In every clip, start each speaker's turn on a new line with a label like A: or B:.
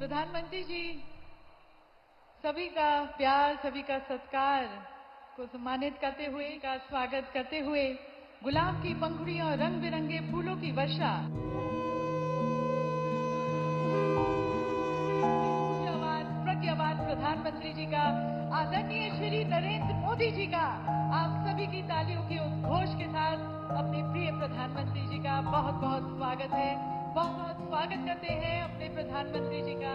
A: प्रधानमंत्री जी सभी का प्यार, सभी का सत्कार को सम्मानित करते हुए का स्वागत करते हुए गुलाब की पंखुड़ियों और रंग बिरंगे फूलों की वर्षा प्रज्ञावान प्रधानमंत्री जी का, आदरणीय श्री नरेंद्र मोदी जी का, आप सभी की तालियों के उद्घोष के साथ अपने प्रिय प्रधानमंत्री जी का बहुत बहुत स्वागत है। बहुत बहुत स्वागत करते हैं अपने प्रधानमंत्री जी का।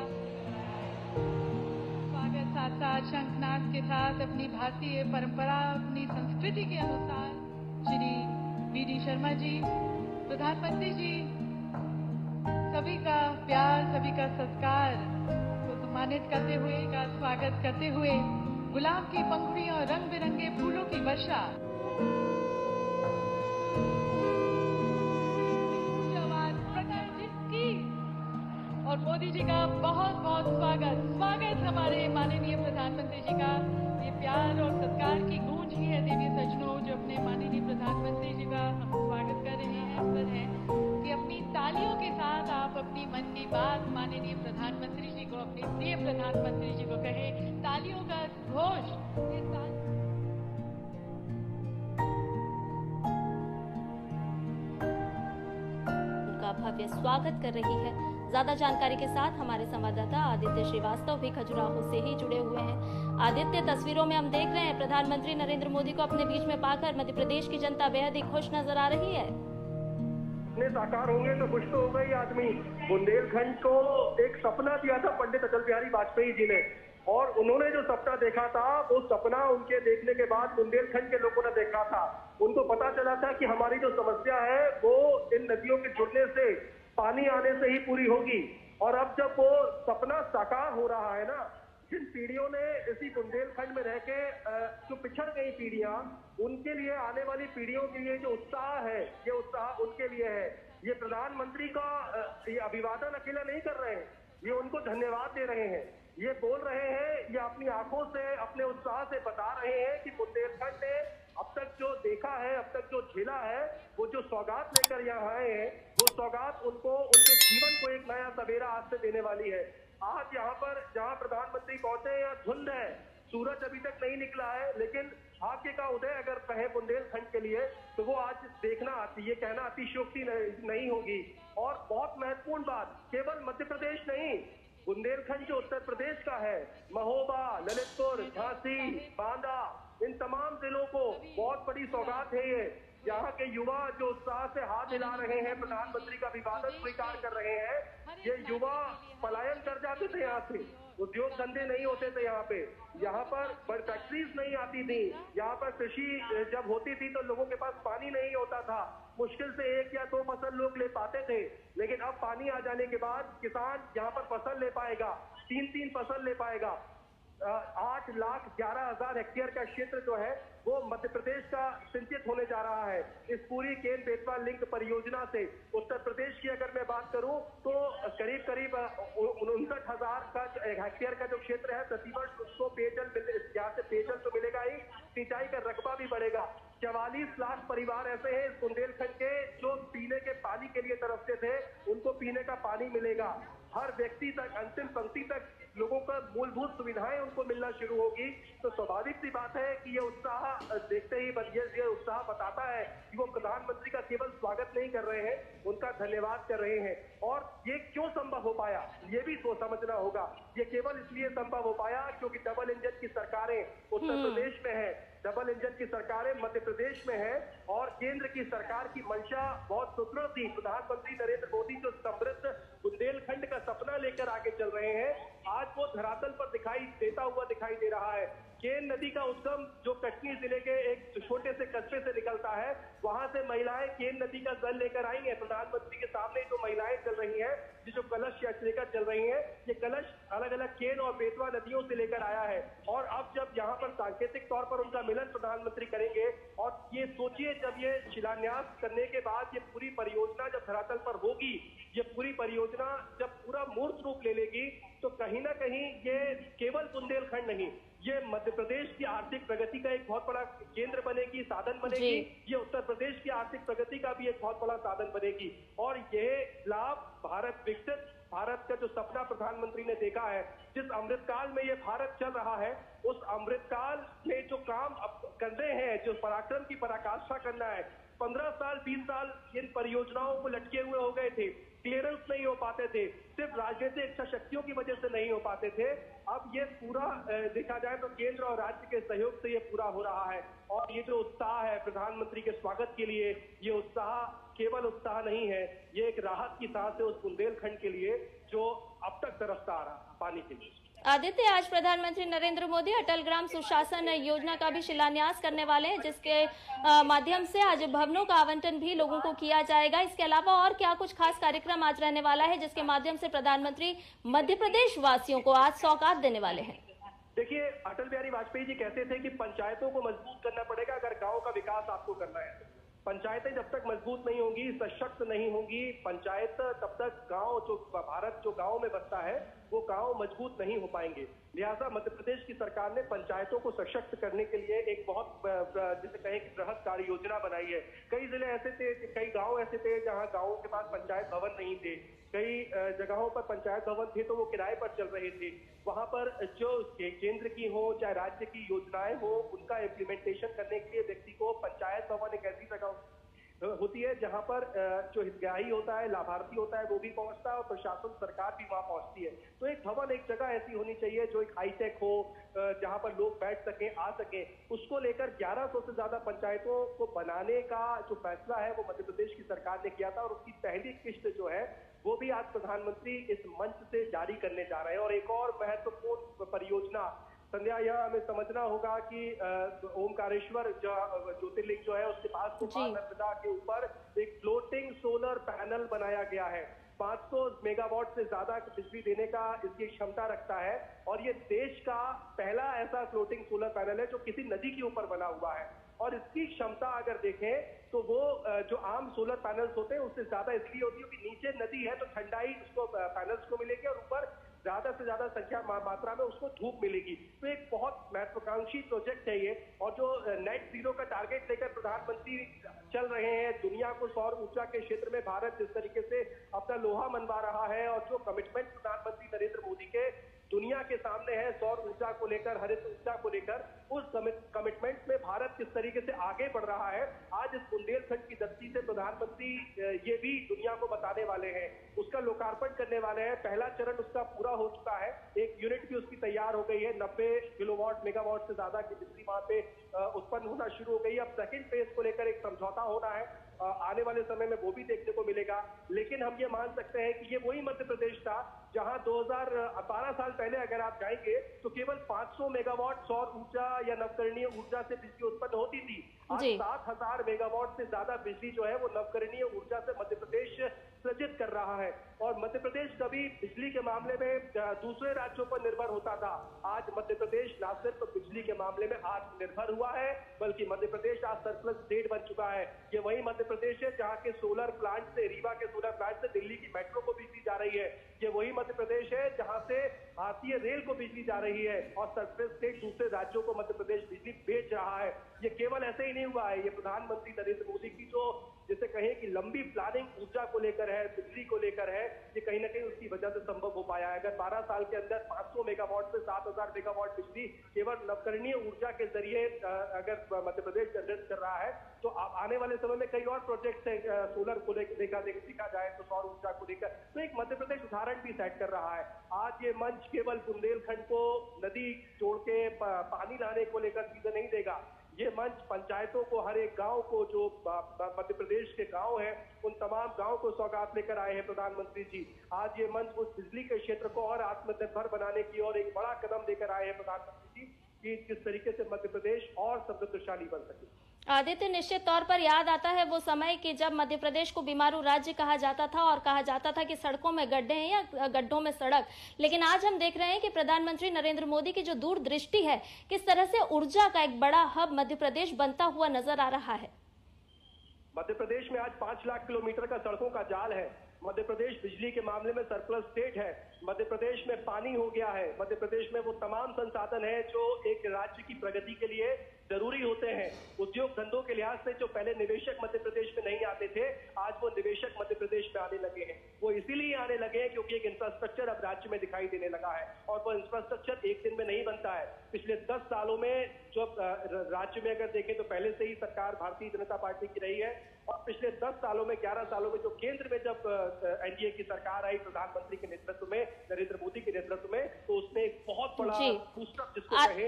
A: स्वागत साथ साथ शंखनाद के साथ अपनी भारतीय परंपरा, अपनी संस्कृति के अनुसार श्री वी.डी. शर्मा जी, प्रधानमंत्री जी सभी का प्यार, सभी का सत्कार को सम्मानित करते हुए का स्वागत करते हुए गुलाब की पंखुड़ियों और रंग बिरंगे फूलों की वर्षा और मोदी जी का बहुत बहुत स्वागत हमारे माननीय प्रधानमंत्री जी का। ये प्यार और सत्कार की गूंज ही है देवी सज्जनों, जो अपने माननीय प्रधानमंत्री जी का हम स्वागत कर रहे हैं। इस पर है कि अपनी तालियों के साथ आप अपनी मन की बात माननीय प्रधानमंत्री जी को, अपने प्रिय प्रधानमंत्री जी को कहें। तालियों का घोष
B: उनका भव्य स्वागत कर रही है। ज्यादा जानकारी के साथ हमारे संवाददाता आदित्य श्रीवास्तव भी खजुराहो से ही जुड़े हुए हैं। आदित्य, तस्वीरों में हम देख रहे हैं प्रधानमंत्री नरेंद्र मोदी को अपने बीच में पाकर मध्य प्रदेश की जनता बेहद ही खुश नजर आ रही है।
C: अपने साकार होंगे तो खुश तो होगा ही आदमी। बुंदेलखंड को एक सपना दिया था पंडित अटल बिहारी वाजपेयी जी ने, और उन्होंने जो सपना देखा था वो सपना उनके देखने के बाद बुंदेलखंड के लोगों ने देखा था। उनको पता चला था कि हमारी जो समस्या है वो इन नदियों के जुड़ने से, पानी आने से ही पूरी होगी। और अब जब वो सपना साकार हो रहा है ना, जिन पीढ़ियों ने इसी बुंदेलखंड में रह के जो पिछड़ गई पीढ़ियां, उनके लिए, आने वाली पीढ़ियों के लिए जो उत्साह है, ये उत्साह उनके लिए है। ये प्रधानमंत्री का ये अभिवादन अकेला नहीं कर रहे हैं, ये उनको धन्यवाद दे रहे हैं। ये बोल रहे हैं, ये अपनी आंखों से, अपने उत्साह से बता रहे हैं कि बुंदेलखंड ने अब तक जो देखा है, अब तक जो झेला है, वो जो सौगात लेकर यहाँ आए हैं, वो सौगात उनको, उनके जीवन को एक नया सवेरा आज से देने वाली है। आज यहाँ पर जहाँ प्रधानमंत्री पहुंचे, यहाँ धुंध है, सूरज अभी तक नहीं निकला है, लेकिन भाग्य का उदय अगर कहे बुंदेलखंड के लिए तो वो आज देखना, ये कहना अतिशयोक्ति नहीं होगी। और बहुत महत्वपूर्ण बात, केवल मध्य प्रदेश नहीं, बुंदेलखंड जो उत्तर प्रदेश का है, महोबा, ललितपुर, झांसी, बांदा, इन तमाम जिलों को बहुत बड़ी सौगात है ये। यहाँ के युवा जो उत्साह से हाथ हिला रहे हैं, प्रधानमंत्री का अभिवादन स्वीकार कर रहे हैं। ये युवा पलायन कर जाते थे यहाँ से, उद्योग धंधे नहीं होते थे यहाँ पर बड़ी फैक्ट्रीज नहीं आती थी, यहाँ पर कृषि जब होती थी तो लोगों के पास पानी नहीं होता था, मुश्किल से 1 या 2 फसल लोग ले पाते थे। लेकिन अब पानी आ जाने के बाद किसान यहाँ पर फसल ले पाएगा, 3 फसल ले पाएगा। 8,11,000 हेक्टेयर का क्षेत्र जो है वो मध्य प्रदेश का सिंचित होने जा रहा है इस पूरी केन बेतवा लिंक परियोजना से। उत्तर प्रदेश की अगर मैं बात करूं तो करीब 59,000 का हेक्टेयर का जो क्षेत्र है, प्रतिवर्ष उसको पेयजल, यहाँ से पेयजल तो मिलेगा ही, सिंचाई का रकबा भी बढ़ेगा। 44 लाख परिवार ऐसे हैं इस बुंदेलखंड के जो पीने के पानी के लिए तरसते थे, उनको पीने का पानी मिलेगा। हर व्यक्ति तक, अंतिम पंक्ति तक लोगों का मूलभूत सुविधाएं उनको मिलना शुरू होगी। तो स्वाभाविक सी बात है कि ये उत्साह देखते ही ये उत्साह बताता है कि वो प्रधानमंत्री का केवल स्वागत नहीं कर रहे हैं, उनका धन्यवाद कर रहे हैं। और ये क्यों संभव हो पाया, ये भी समझना होगा। ये केवल इसलिए संभव हो पाया क्योंकि डबल इंजन की सरकारें उत्तर प्रदेश में है, डबल इंजन की सरकारें मध्य प्रदेश में है, और केंद्र की सरकार की मंशा बहुत सुदृढ़ थी। प्रधानमंत्री नरेंद्र मोदी जो समृद्ध बुंदेलखंड का सपना लेकर आगे चल रहे हैं, आज वो धरातल पर दिखाई दे रहा है। केन नदी का उद्गम जो कटनी जिले के एक छोटे से कस्बे से निकलता है, वहां से महिलाएं केन नदी का जल लेकर आई हैं। प्रधानमंत्री के सामने जो महिलाएं चल रही हैं, जो कलश लेकर चल रही हैं, ये कलश अलग अलग केन और बेतवा नदियों से लेकर आया है। और अब जब यहाँ पर सांकेतिक तौर पर उनका मिलन प्रधानमंत्री करेंगे, और ये सोचिए जब ये शिलान्यास करने के बाद ये पूरी परियोजना जब धरातल पर होगी, ये पूरी परियोजना जब पूरा मूर्त रूप ले लेगी, तो कहीं ना कहीं ये केवल बुंदेलखंड नहीं, ये मध्य प्रदेश की आर्थिक प्रगति का एक बहुत बड़ा केंद्र बनेगी, साधन बनेगी। ये उत्तर प्रदेश की आर्थिक प्रगति का भी एक बहुत बड़ा साधन बनेगी। और यह लाभ भारत विकसित भारत का जो सपना प्रधानमंत्री ने देखा है, जिस अमृतकाल में ये भारत चल रहा है, उस अमृतकाल में जो काम अब करने हैं, जो पराक्रम की पराकाष्ठा करना है, 15 साल 20 साल इन परियोजनाओं को लटके हुए हो गए थे, क्लियरेंस नहीं हो पाते थे, सिर्फ राजनीतिक इच्छा शक्तियों की वजह से नहीं हो पाते थे। अब ये पूरा देखा जाए तो केंद्र और राज्य के सहयोग से ये पूरा हो रहा है। और ये जो उत्साह है प्रधानमंत्री के स्वागत के लिए, ये उत्साह केवल उत्साह नहीं है, ये एक राहत की सांस है उस बुंदेलखंड के लिए जो अब तक तरसता आ रहा पानी के लिए।
B: आदित्य, आज प्रधानमंत्री नरेंद्र मोदी अटल ग्राम सुशासन योजना का भी शिलान्यास करने वाले हैं, जिसके माध्यम से आज भवनों का आवंटन भी लोगों को किया जाएगा। इसके अलावा और क्या कुछ खास कार्यक्रम आज रहने वाला है, जिसके माध्यम से प्रधानमंत्री मध्य प्रदेश वासियों को आज सौगात देने वाले हैं?
C: देखिए, अटल बिहारी वाजपेयी जी कहते थे कि पंचायतों को मजबूत करना पड़ेगा अगर गाँव का विकास आपको करना है। पंचायतें जब तक मजबूत नहीं होंगी, सशक्त नहीं होंगी पंचायत, तब तक गांव जो भारत जो गांव में बसता है वो गांव मजबूत नहीं हो पाएंगे। लिहाजा मध्य प्रदेश की सरकार ने पंचायतों को सशक्त करने के लिए एक बहुत जिसे कहें कि बृहद कार्य योजना बनाई है। कई जिले ऐसे थे, कई गांव ऐसे थे जहां गांवों के पास पंचायत भवन नहीं थे, कई जगहों पर पंचायत भवन थे तो वो किराए पर चल रहे थे। वहां पर जो केंद्र की हो चाहे राज्य की योजनाएं हो, उनका इम्प्लीमेंटेशन करने के लिए व्यक्ति को पंचायत भवन एक ऐसी जगह होती है जहां पर जो हितग्राही होता है, लाभार्थी होता है, वो भी पहुंचता है और प्रशासन सरकार भी वहां पहुंचती है। तो एक भवन, एक जगह ऐसी होनी चाहिए जो एक हाईटेक हो, जहां पर लोग बैठ सकें, आ सकें। उसको लेकर 1100 से ज्यादा पंचायतों को बनाने का जो फैसला है वो मध्य प्रदेश की सरकार ने किया था और उसकी पहली किस्त जो है वो भी आज प्रधानमंत्री इस मंच से जारी करने जा रहे हैं। और एक और महत्वपूर्ण परियोजना संध्या, यह हमें समझना होगा कि ओमकारेश्वर ज्योतिर्लिंग जो है उसके पास नर्मदा के ऊपर एक फ्लोटिंग सोलर पैनल बनाया गया है। 500 मेगावाट से ज्यादा बिजली देने का इसकी क्षमता रखता है और ये देश का पहला ऐसा फ्लोटिंग सोलर पैनल है जो किसी नदी के ऊपर बना हुआ है। और इसकी क्षमता अगर देखें तो वो जो आम सोलर पैनल्स होते हैं उससे ज्यादा इसलिए होती है कि नीचे नदी है तो ठंडाई उसको पैनल्स को मिलेगी और ऊपर ज्यादा से ज्यादा संख्या मात्रा में उसको धूप मिलेगी। तो एक बहुत महत्वाकांक्षी प्रोजेक्ट है ये। और जो नेट जीरो का टारगेट लेकर प्रधानमंत्री चल रहे हैं, दुनिया को सौर ऊर्जा के क्षेत्र में भारत जिस तरीके से अपना लोहा मनवा रहा है और जो कमिटमेंट प्रधानमंत्री नरेंद्र मोदी के दुनिया के सामने है सौर ऊर्जा को लेकर, हरित ऊर्जा को लेकर, उस कमिटमेंट में भारत किस तरीके से आगे बढ़ रहा है, आज इस बुंदेलखंड की धरती से प्रधानमंत्री ये भी दुनिया को बताने वाले हैं, उसका लोकार्पण करने वाले हैं। पहला चरण उसका पूरा हो चुका है, एक यूनिट भी उसकी तैयार हो गई है, 90 किलोवाट मेगावाट से ज्यादा की बिजली वहां पे उत्पन्न होना शुरू हो गई है। अब सेकेंड फेज को लेकर एक समझौता होना है, आने वाले समय में वो भी देखने को मिलेगा। लेकिन हम ये मान सकते हैं कि ये वही मध्य प्रदेश था जहां 2012 साल पहले अगर आप जाएंगे तो केवल 500 मेगावाट सौर ऊर्जा या नवकरणीय ऊर्जा से बिजली उत्पन्न होती थी। आज 7000 मेगावाट से ज्यादा बिजली जो है वो नवकरणीय ऊर्जा से मध्य प्रदेश सृजित कर रहा है। और मध्य प्रदेश कभी बिजली के मामले में दूसरे राज्यों पर निर्भर होता था, आज मध्य प्रदेश न सिर्फ बिजली के मामले में आत्मनिर्भर हुआ है बल्कि मध्य प्रदेश आज सरप्लस स्टेट बन चुका है। ये वही मध्य प्रदेश है जहां के सोलर प्लांट से, रीवा के सोलर प्लांट से दिल्ली की मेट्रो को बिजली जा रही है। ये वही मध्य प्रदेश है जहां से भारतीय रेल को बिजली जा रही है और सरप्लस स्टेट दूसरे राज्यों को मध्य प्रदेश बिजली बेच रहा है। ये केवल ऐसे ही नहीं हुआ है, ये प्रधानमंत्री नरेंद्र मोदी की जो जिसे कहें कि लंबी प्लानिंग ऊर्जा को लेकर है, बिजली को लेकर है, ये कहीं ना कहीं उसकी वजह से संभव हो पाया है। अगर 12 साल के अंदर 500 मेगावाट से 7000 मेगावाट बिजली केवल नवकरणीय ऊर्जा के जरिए अगर मध्य प्रदेश जनरेट कर रहा है तो आने वाले समय में कई और प्रोजेक्ट्स है सोलर को लेकर देखा जाए तो सौर ऊर्जा को लेकर, तो एक मध्य प्रदेश उदाहरण भी सेट कर रहा है। आज ये मंच केवल बुंदेलखंड को नदी जोड़ के पानी लाने को लेकर चीजें नहीं देगा, ये मंच पंचायतों को, हर एक गांव को, जो मध्य प्रदेश के गांव हैं उन तमाम गांव को सौगात लेकर आए हैं प्रधानमंत्री जी। आज ये मंच उस बिजली के क्षेत्र को और आत्मनिर्भर बनाने की और एक बड़ा कदम लेकर आए हैं प्रधानमंत्री जी कि किस तरीके से मध्य प्रदेश और समृद्धशाली बन सके।
B: आदित्य, निश्चित तौर पर याद आता है वो समय कि जब मध्य प्रदेश को बीमारू राज्य कहा जाता था और कहा जाता था कि सड़कों में गड्ढे हैं या गड्ढों में सड़क, लेकिन आज हम देख रहे हैं कि प्रधानमंत्री नरेंद्र मोदी की जो दूरदृष्टि है, किस तरह से ऊर्जा का एक बड़ा हब मध्य प्रदेश बनता हुआ नजर आ रहा है।
C: मध्य प्रदेश में आज 5 लाख किलोमीटर का सड़कों का जाल है। मध्य प्रदेश बिजली के मामले में सरप्लस स्टेट है, मध्य प्रदेश में पानी हो गया है, मध्य प्रदेश में वो तमाम संसाधन है जो एक राज्य की प्रगति के लिए जरूरी होते हैं। उद्योग धंधों के लिहाज से जो पहले निवेशक मध्य प्रदेश में नहीं आते थे, आज वो निवेशक मध्य प्रदेश में आने लगे हैं। वो इसीलिए आने लगे हैं क्योंकि एक इंफ्रास्ट्रक्चर अब राज्य में दिखाई देने लगा है, और वो इंफ्रास्ट्रक्चर एक दिन में नहीं बनता है। पिछले 10 सालों में जो राज्य में अगर देखें तो पहले से ही सरकार भारतीय जनता पार्टी की रही है, और पिछले 10 सालों में 11 सालों में जो केंद्र में जब एनडीए की सरकार आई प्रधानमंत्री के नेतृत्व में, नरेंद्र मोदी के नेतृत्व में, तो उसने एक बहुत बड़ा बूस्टअप जिसको कहे।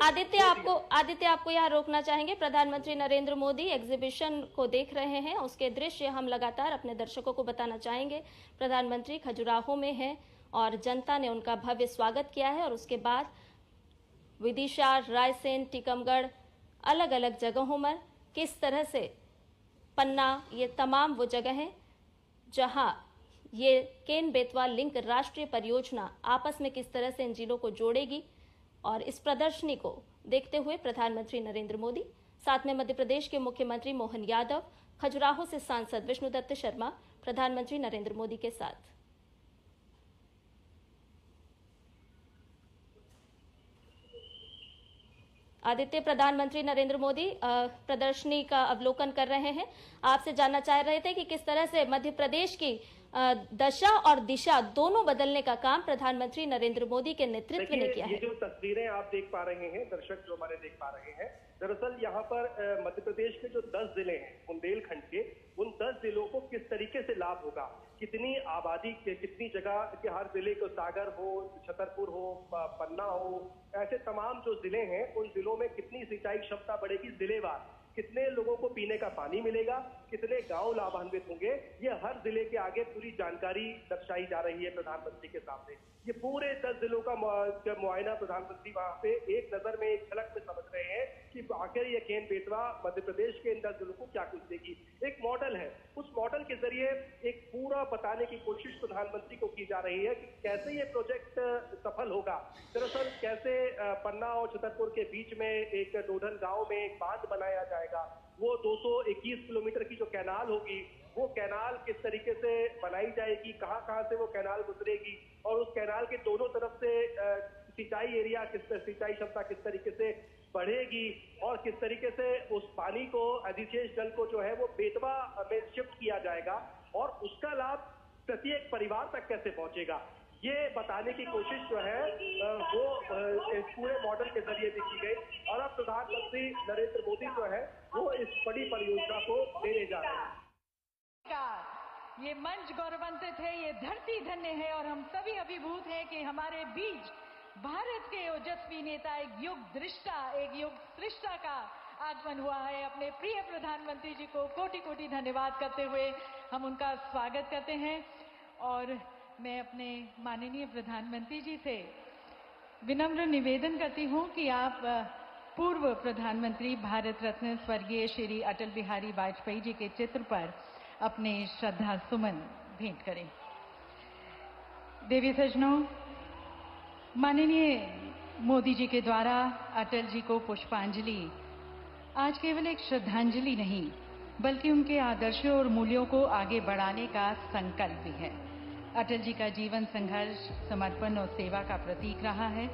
B: आदित्य आपको यहाँ रोकना चाहेंगे। प्रधानमंत्री नरेंद्र मोदी एग्जीबिशन को देख रहे हैं, उसके दृश्य हम लगातार अपने दर्शकों को बताना चाहेंगे। प्रधानमंत्री खजुराहो में हैं और जनता ने उनका भव्य स्वागत किया है, और उसके बाद विदिशा, रायसेन, टीकमगढ़, अलग अलग जगहों में किस तरह से पन्ना, ये तमाम वो जगह हैं जहां ये केन बेतवा लिंक राष्ट्रीय परियोजना आपस में किस तरह से इन जिलों को जोड़ेगी, और इस प्रदर्शनी को देखते हुए प्रधानमंत्री नरेंद्र मोदी, साथ में मध्य प्रदेश के मुख्यमंत्री मोहन यादव, खजुराहो से सांसद विष्णुदत्त शर्मा प्रधानमंत्री नरेंद्र मोदी के साथ। आदित्य, प्रधानमंत्री नरेंद्र मोदी प्रदर्शनी का अवलोकन कर रहे हैं। आपसे जानना चाह रहे थे कि किस तरह से मध्य प्रदेश की दशा और दिशा दोनों बदलने का काम प्रधानमंत्री नरेंद्र मोदी के नेतृत्व ने किया है।
C: ये जो तस्वीरें आप देख पा रहे हैं, दर्शक जो हमारे देख पा रहे हैं, दरअसल यहाँ पर मध्य प्रदेश के जो 10 जिले हैं बुंदेलखंड के, उन 10 जिलों को किस तरीके से लाभ होगा, कितनी आबादी के, कितनी जगह के, हर जिले को सागर हो, छतरपुर हो, पन्ना हो, ऐसे तमाम जो जिले हैं उन जिलों में कितनी सिंचाई क्षमता बढ़ेगी जिलेवार, कितने लोगों को पीने का पानी मिलेगा, कितने गांव लाभान्वित होंगे, ये हर जिले के आगे पूरी जानकारी दर्शाई जा रही है प्रधानमंत्री के सामने। ये पूरे 10 जिलों का मुआयना प्रधानमंत्री वहां पे एक नजर में, एक झलक में समझ रहे हैं कि आखिर ये केन बेतवा मध्य प्रदेश के इन 10 जिलों को क्या कुछ देगी। एक मॉडल है, उस मॉडल के जरिए एक पूरा बताने की कोशिश प्रधानमंत्री को की जा रही है कि कैसे ये प्रोजेक्ट सफल होगा। दरअसल कैसे पन्ना और छतरपुर के बीच में एक डोडन गांव में एक बांध बनाया जाएगा, वो 221 किलोमीटर की जो कैनाल होगी, वो कैनाल किस तरीके से बनाई जाएगी, कहां से वो कैनाल गुजरेगी, और उस कैनाल के दोनों तरफ से सिंचाई एरिया, सिंचाई क्षमता किस तरीके से बढ़ेगी, और किस तरीके से उस पानी को, अधिशेष जल को जो है वो बेतवा में शिफ्ट किया जाएगा, और उसका लाभ प्रत्येक परिवार तक कैसे पहुंचेगा, ये बताने की कोशिश जो है वो इस पूरे मॉडल के जरिए देखी गई। और अब प्रधानमंत्री नरेंद्र मोदी जो है वो इस बड़ी परियोजना को लेने जा रहे हैं।
A: ये मंच गौरवान्वित है, ये धरती धन्य है, और हम सभी अभिभूत हैं कि हमारे बीच भारत के ओजस्वी नेता, एक युग दृष्टा, एक युग सृष्टा का आगमन हुआ है। अपने प्रिय प्रधानमंत्री जी को कोटि कोटि धन्यवाद करते हुए हम उनका स्वागत करते हैं, और मैं अपने माननीय प्रधानमंत्री जी से विनम्र निवेदन करती हूं कि आप पूर्व प्रधानमंत्री भारत रत्न स्वर्गीय श्री अटल बिहारी वाजपेयी जी के चित्र पर अपने श्रद्धा सुमन भेंट करें। देवी सज्जनों, माननीय मोदी जी के द्वारा अटल जी को पुष्पांजलि आज केवल एक श्रद्धांजलि नहीं, बल्कि उनके आदर्शों और मूल्यों को आगे बढ़ाने का संकल्प भी है। अटल जी का जीवन संघर्ष, समर्पण और सेवा का प्रतीक रहा है।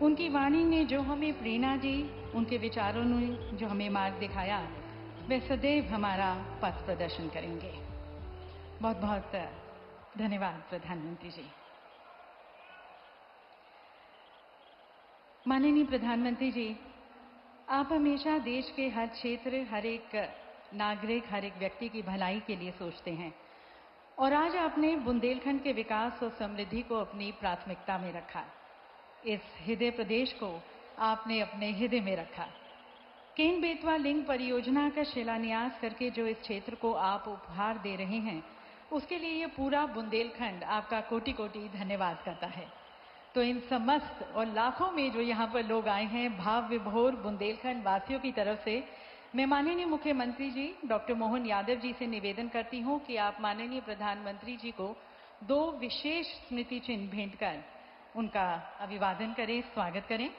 A: उनकी वाणी ने जो हमें प्रेरणा दी, उनके विचारों ने जो हमें मार्ग दिखाया, वे सदैव हमारा पथ प्रदर्शन करेंगे। बहुत बहुत धन्यवाद प्रधानमंत्री जी। माननीय प्रधानमंत्री जी, आप हमेशा देश के हर क्षेत्र, हर एक नागरिक, हर एक व्यक्ति की भलाई के लिए सोचते हैं, और आज आपने बुंदेलखंड के विकास और समृद्धि को अपनी प्राथमिकता में रखा। इस हृदय प्रदेश को आपने अपने हृदय में रखा। केन बेतवा लिंक परियोजना का शिलान्यास करके जो इस क्षेत्र को आप उपहार दे रहे हैं, उसके लिए ये पूरा बुंदेलखंड आपका कोटि कोटि धन्यवाद करता है। तो इन समस्त और लाखों में जो यहाँ पर लोग आए हैं, भाव विभोर बुंदेलखंड वासियों की तरफ से मैं माननीय मुख्यमंत्री जी डॉक्टर मोहन यादव जी से निवेदन करती हूँ कि आप माननीय प्रधानमंत्री जी को 2 विशेष स्मृति चिन्ह भेंट कर उनका अभिवादन करें, स्वागत करें।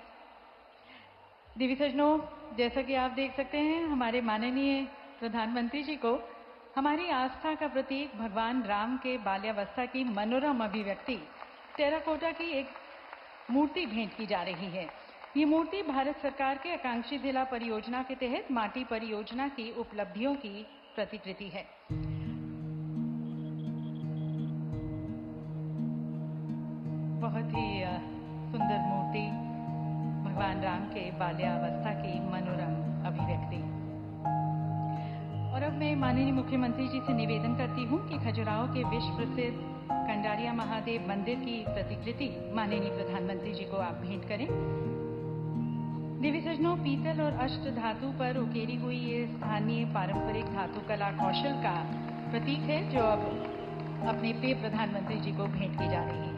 A: देवी सज्जनों, जैसा कि आप देख सकते हैं, हमारे माननीय प्रधानमंत्री जी को हमारी आस्था का प्रतीक भगवान राम के बाल्यावस्था की मनोरम अभिव्यक्ति टेराकोटा की एक मूर्ति भेंट की जा रही है। ये मूर्ति भारत सरकार के आकांक्षी जिला परियोजना के तहत माटी परियोजना की उपलब्धियों की प्रतिकृति है। बहुत ही सुंदर मूर्ति, भगवान राम के बाल्यावस्था की मनोरम अभिव्यक्ति। और अब मैं माननीय मुख्यमंत्री जी से निवेदन करती हूं कि खजुराहो के विश्व प्रसिद्ध कंडारिया महादेव मंदिर की प्रतिकृति माननीय प्रधानमंत्री जी को आप भेंट करें। देवी सजनों, पीतल और अष्ट धातु पर उकेरी हुई ये स्थानीय पारंपरिक धातु कला कौशल का प्रतीक है, जो अब अपने प्रिय प्रधानमंत्री जी को भेंट की जा रही है।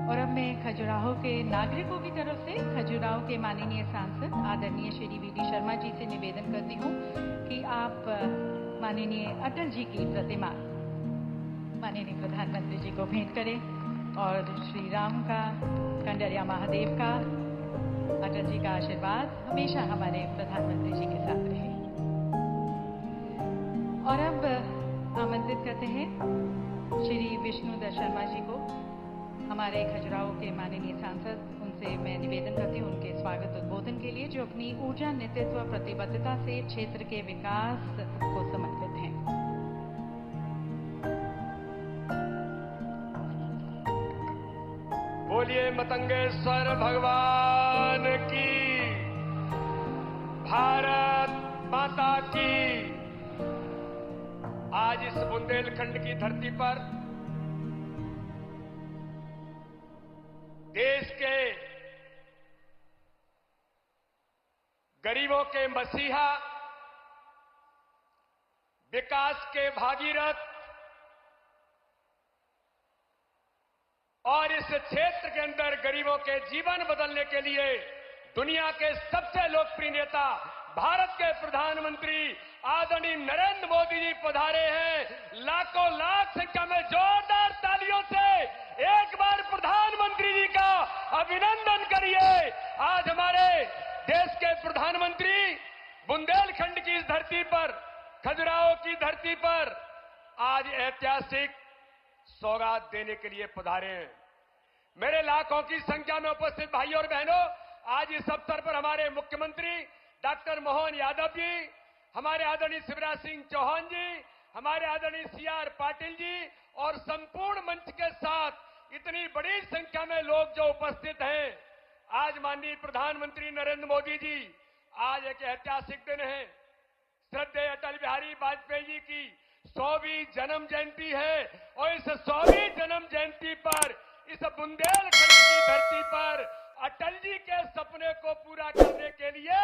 A: और अब मैं खजुराहो के नागरिकों की तरफ से खजुराहो के माननीय सांसद आदरणीय श्री वी.डी. शर्मा जी से निवेदन करती हूँ कि आप माननीय अटल जी की प्रतिमा माननीय प्रधानमंत्री जी को भेंट करें और श्री राम का, कंडारिया महादेव का, अटल जी का आशीर्वाद हमेशा हमारे प्रधानमंत्री जी के साथ रहे। और अब आमंत्रित करते हैं श्री विष्णुदत्त शर्मा जी को, हमारे खजुराहो के माननीय सांसद। उनसे मैं निवेदन करती हूँ उनके स्वागत उद्बोधन के लिए, जो अपनी ऊर्जा, नेतृत्व, प्रतिबद्धता से क्षेत्र के विकास को समर्पित हैं।
D: बोलिए मतंगेश्वर भगवान की, भारत माता की। आज इस बुंदेलखंड की धरती पर देश के गरीबों के मसीहा, विकास के भागीरथ और इस क्षेत्र के अंदर गरीबों के जीवन बदलने के लिए दुनिया के सबसे लोकप्रिय नेता भारत के प्रधानमंत्री आदरणीय नरेंद्र मोदी जी पधारे हैं। लाखों लाख संख्या में जोरदार तालियों से एक बार प्रधानमंत्री जी का अभिनंदन करिए। आज हमारे देश के प्रधानमंत्री बुंदेलखंड की इस धरती पर, खजुराहो की धरती पर आज ऐतिहासिक सौगात देने के लिए पधारे हैं। मेरे लाखों की संख्या में उपस्थित भाइयों और बहनों, आज इस अवसर पर हमारे मुख्यमंत्री डॉक्टर मोहन यादव जी, हमारे आदरणीय शिवराज सिंह चौहान जी, हमारे आदरणीय सी.आर. पाटिल जी और संपूर्ण मंच के साथ इतनी बड़ी संख्या में लोग जो उपस्थित हैं, आज माननीय प्रधानमंत्री नरेंद्र मोदी जी, आज एक ऐतिहासिक दिन है। श्रद्धेय अटल बिहारी वाजपेयी जी की 100वीं जन्म जयंती है और इस 100वीं जन्म जयंती पर इस बुंदेलखंड की धरती पर अटल जी के सपने को पूरा करने के लिए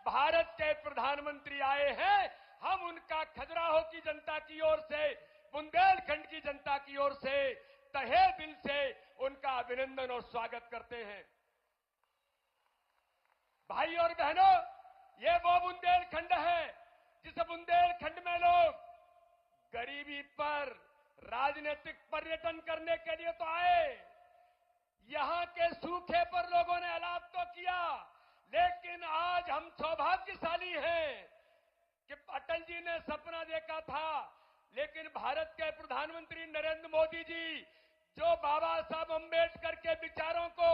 D: भारत के प्रधानमंत्री आए हैं। हम उनका खजुराहो की जनता की ओर से, बुंदेलखंड की जनता की ओर से तहे दिल से उनका अभिनंदन और स्वागत करते हैं। भाई और बहनों, ये वो बुंदेलखंड है जिस बुंदेलखंड में लोग गरीबी पर राजनीतिक पर्यटन करने के लिए तो आए, यहां के सूखे पर लोगों ने अलाप तो किया, लेकिन आज हम सौभाग्यशाली हैं कि अटल जी ने सपना देखा था, लेकिन भारत के प्रधानमंत्री नरेंद्र मोदी जी जो बाबा साहब अंबेडकर के विचारों को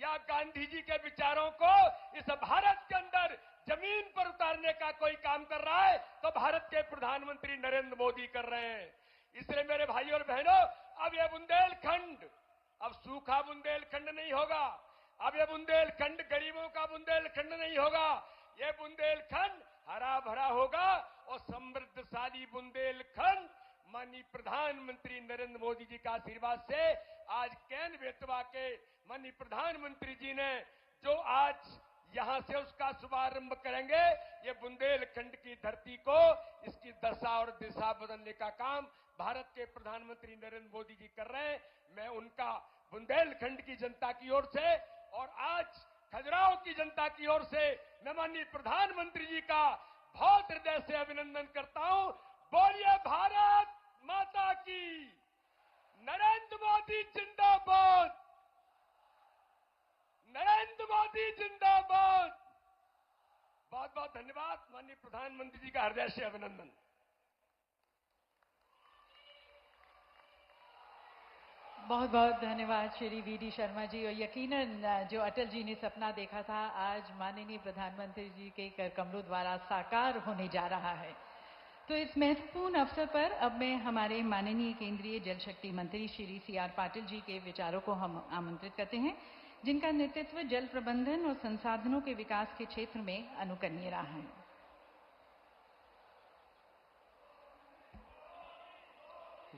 D: या गांधी जी के विचारों को इस भारत के अंदर जमीन पर उतारने का कोई काम कर रहा है, तो भारत के प्रधानमंत्री नरेंद्र मोदी कर रहे हैं। इसलिए मेरे भाइयों और बहनों, अब ये बुंदेलखंड अब सूखा बुंदेलखंड नहीं होगा, अब ये बुंदेलखंड गरीबों का बुंदेलखंड नहीं होगा, ये बुंदेलखंड हरा भरा होगा और समृद्धशाली बुंदेलखंड माननीय प्रधानमंत्री नरेंद्र मोदी जी का आशीर्वाद से आज कैन बेतवा के माननीय प्रधानमंत्री जी ने जो आज यहां से उसका शुभारंभ करेंगे, ये बुंदेलखंड की धरती को इसकी दशा और दिशा बदलने का काम भारत के प्रधानमंत्री नरेंद्र मोदी जी कर रहे हैं। मैं उनका बुंदेलखंड की जनता की ओर से और आज खजुराहो की जनता की ओर से मैं माननीय प्रधानमंत्री जी का बहुत हृदय से अभिनंदन करता हूं। बोलिए भारत माता की, नरेंद्र मोदी जिंदाबाद, नरेंद्र मोदी जिंदाबाद। बहुत बहुत धन्यवाद। माननीय प्रधानमंत्री जी का हृदय से अभिनंदन।
A: बहुत बहुत धन्यवाद श्री वी.डी. शर्मा जी। और यकीनन जो अटल जी ने सपना देखा था आज माननीय प्रधानमंत्री जी के कर कमलों द्वारा साकार होने जा रहा है। तो इस महत्वपूर्ण अवसर पर अब मैं हमारे माननीय केंद्रीय जल शक्ति मंत्री श्री सी.आर. पाटिल जी के विचारों को हम आमंत्रित करते हैं, जिनका नेतृत्व जल प्रबंधन और संसाधनों के विकास के क्षेत्र में अनुकरणीय रहा है।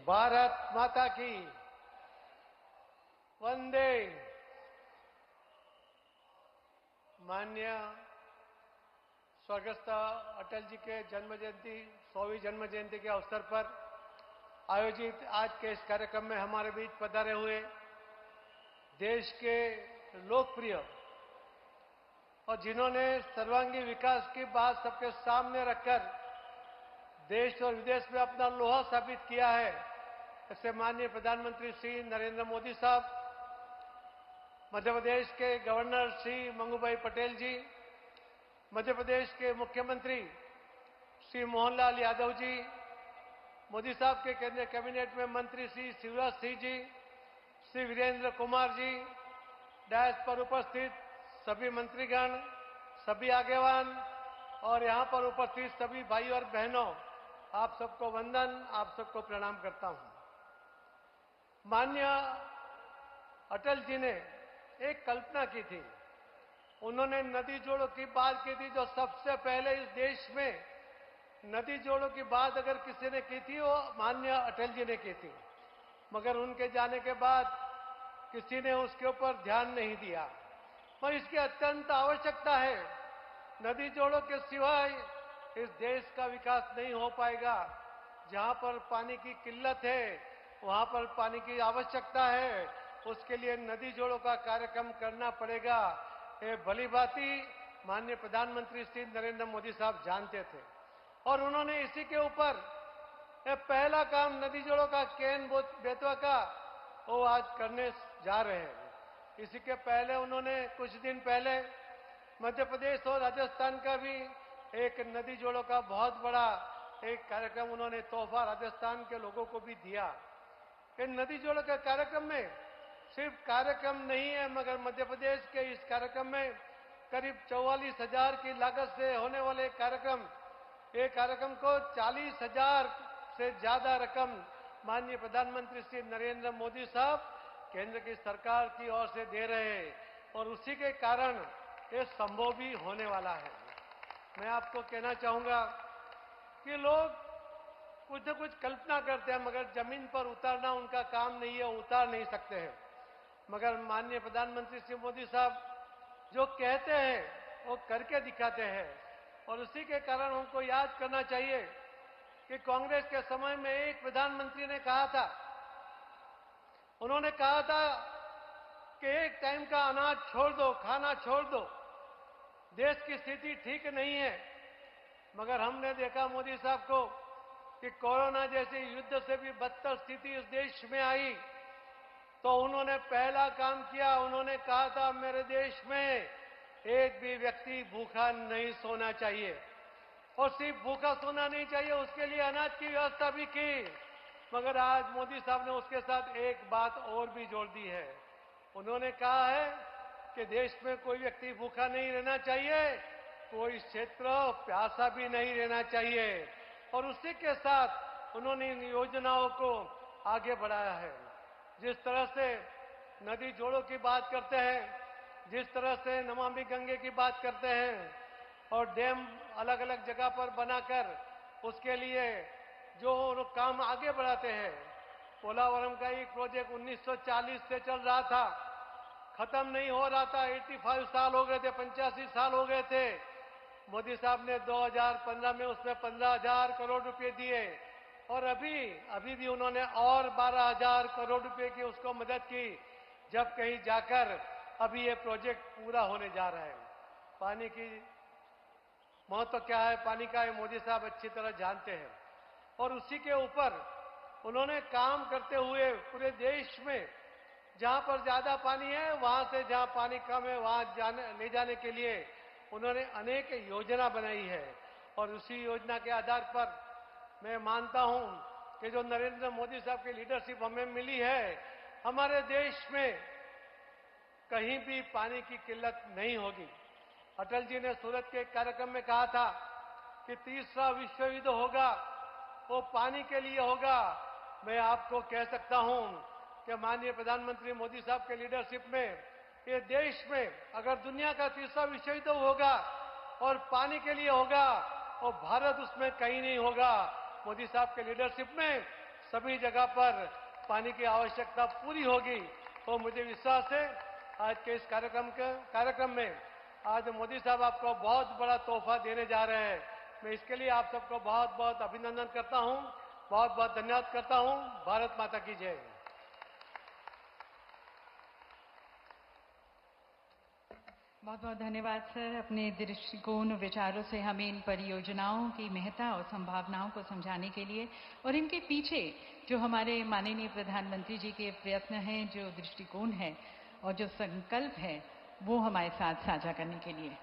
E: भारत माता की वंदे। माननीय स्वर्गस्थ अटल जी के जन्म जयंती 100वीं जन्म जयंती के अवसर पर आयोजित आज के इस कार्यक्रम में हमारे बीच पधारे हुए देश के लोकप्रिय और जिन्होंने सर्वांगीण विकास की बात सबके सामने रखकर देश और विदेश में अपना लोहा साबित किया है, ऐसे माननीय प्रधानमंत्री श्री नरेंद्र मोदी साहब, मध्य प्रदेश के गवर्नर श्री मंगूभाई पटेल जी, मध्य प्रदेश के मुख्यमंत्री श्री मोहनलाल यादव जी, मोदी साहब के केंद्रीय कैबिनेट में मंत्री श्री शिवराज सिंह जी, श्री वीरेंद्र कुमार जी, डायस पर उपस्थित सभी मंत्रीगण, सभी आगेवान और यहां पर उपस्थित सभी भाई और बहनों, आप सबको वंदन, आप सबको प्रणाम करता हूं। माननीय अटल जी ने एक कल्पना की थी, उन्होंने नदी जोड़ों की बात की थी, जो सबसे पहले इस देश में नदी जोड़ों की बात अगर किसी ने की थी वो माननीय अटल जी ने की थी, मगर उनके जाने के बाद किसी ने उसके ऊपर ध्यान नहीं दिया। और इसकी अत्यंत आवश्यकता है, नदी जोड़ों के सिवाय इस देश का विकास नहीं हो पाएगा। जहां पर पानी की किल्लत है वहां पर पानी की आवश्यकता है, उसके लिए नदी जोड़ों का कार्यक्रम करना पड़ेगा। ये भली भांति माननीय प्रधानमंत्री श्री नरेंद्र मोदी साहब जानते थे और उन्होंने इसी के ऊपर पहला काम नदी जोड़ों का केन बेतवा का वो आज करने जा रहे हैं। इसी के पहले उन्होंने कुछ दिन पहले मध्य प्रदेश और राजस्थान का भी एक नदी जोड़ों का बहुत बड़ा एक कार्यक्रम उन्होंने तोहफा राजस्थान के लोगों को भी दिया। इन नदी जोड़ों के कार्यक्रम में सिर्फ कार्यक्रम नहीं है, मगर मध्य प्रदेश के इस कार्यक्रम में करीब 44,000 की लागत से होने वाले कार्यक्रम, ये कार्यक्रम को 40,000 से ज्यादा रकम माननीय प्रधानमंत्री श्री नरेंद्र मोदी साहब केंद्र की सरकार की ओर से दे रहे हैं और उसी के कारण ये संभव भी होने वाला है। मैं आपको कहना चाहूंगा कि लोग कुछ न कुछ कल्पना करते हैं, मगर जमीन पर उतारना उनका काम नहीं है, उतार नहीं सकते हैं। मगर माननीय प्रधानमंत्री श्री मोदी साहब जो कहते हैं वो करके दिखाते हैं और उसी के कारण हमको याद करना चाहिए कि कांग्रेस के समय में एक प्रधानमंत्री ने कहा था, उन्होंने कहा था कि एक टाइम का अनाज छोड़ दो, खाना छोड़ दो, देश की स्थिति ठीक नहीं है। मगर हमने देखा मोदी साहब को कि कोरोना जैसी युद्ध से भी बदतर स्थिति इस देश में आई तो उन्होंने पहला काम किया, उन्होंने कहा था मेरे देश में एक भी व्यक्ति भूखा नहीं सोना चाहिए और सिर्फ भूखा सोना नहीं चाहिए, उसके लिए अनाज की व्यवस्था भी की। मगर आज मोदी साहब ने उसके साथ एक बात और भी जोड़ दी है, उन्होंने कहा है कि देश में कोई व्यक्ति भूखा नहीं रहना चाहिए, कोई क्षेत्र प्यासा भी नहीं रहना चाहिए और उसी के साथ उन्होंने इन योजनाओं को आगे बढ़ाया है। जिस तरह से नदी जोड़ों की बात करते हैं, जिस तरह से नमामि गंगे की बात करते हैं और डैम अलग अलग जगह पर बनाकर उसके लिए जो काम आगे बढ़ाते हैं। पोलावरम का एक प्रोजेक्ट 1940 से चल रहा था, खत्म नहीं हो रहा था, 85 साल हो गए थे, 85 साल हो गए थे। मोदी साहब ने 2015 में उसमें 15,000 करोड़ रुपए दिए और अभी भी उन्होंने और 12,000 करोड़ रुपए की उसको मदद की, जब कहीं जाकर अभी ये प्रोजेक्ट पूरा होने जा रहा है। पानी की महत्व क्या है, पानी का है, मोदी साहब अच्छी तरह जानते हैं और उसी के ऊपर उन्होंने काम करते हुए पूरे देश में जहां पर ज्यादा पानी है वहां से जहां पानी कम है वहां ले जाने के लिए उन्होंने अनेक योजना बनाई है और उसी योजना के आधार पर मैं मानता हूं कि जो नरेंद्र मोदी साहब की लीडरशिप हमें मिली है हमारे देश में कहीं भी पानी की किल्लत नहीं होगी। अटल जी ने सूरत के एक कार्यक्रम में कहा था कि तीसरा विश्व युद्ध होगा वो पानी के लिए होगा। मैं आपको कह सकता हूं कि माननीय प्रधानमंत्री मोदी साहब के लीडरशिप में ये देश में अगर दुनिया का तीसरा विश्व युद्ध होगा और पानी के लिए होगा और भारत उसमें कहीं नहीं होगा। मोदी साहब के लीडरशिप में सभी जगह पर पानी की आवश्यकता पूरी होगी। तो मुझे विश्वास है आज के इस कार्यक्रम में आज मोदी साहब आपको बहुत बड़ा तोहफा देने जा रहे हैं। मैं इसके लिए आप सबको बहुत बहुत अभिनंदन करता हूं, बहुत बहुत धन्यवाद करता हूं। भारत माता की जय।
A: बहुत बहुत धन्यवाद सर, अपने दृष्टिकोण विचारों से हमें इन परियोजनाओं की महत्ता और संभावनाओं को समझाने के लिए और इनके पीछे जो हमारे माननीय प्रधानमंत्री जी के प्रयत्न हैं, जो दृष्टिकोण है और जो संकल्प है, वो हमारे साथ साझा करने के लिए।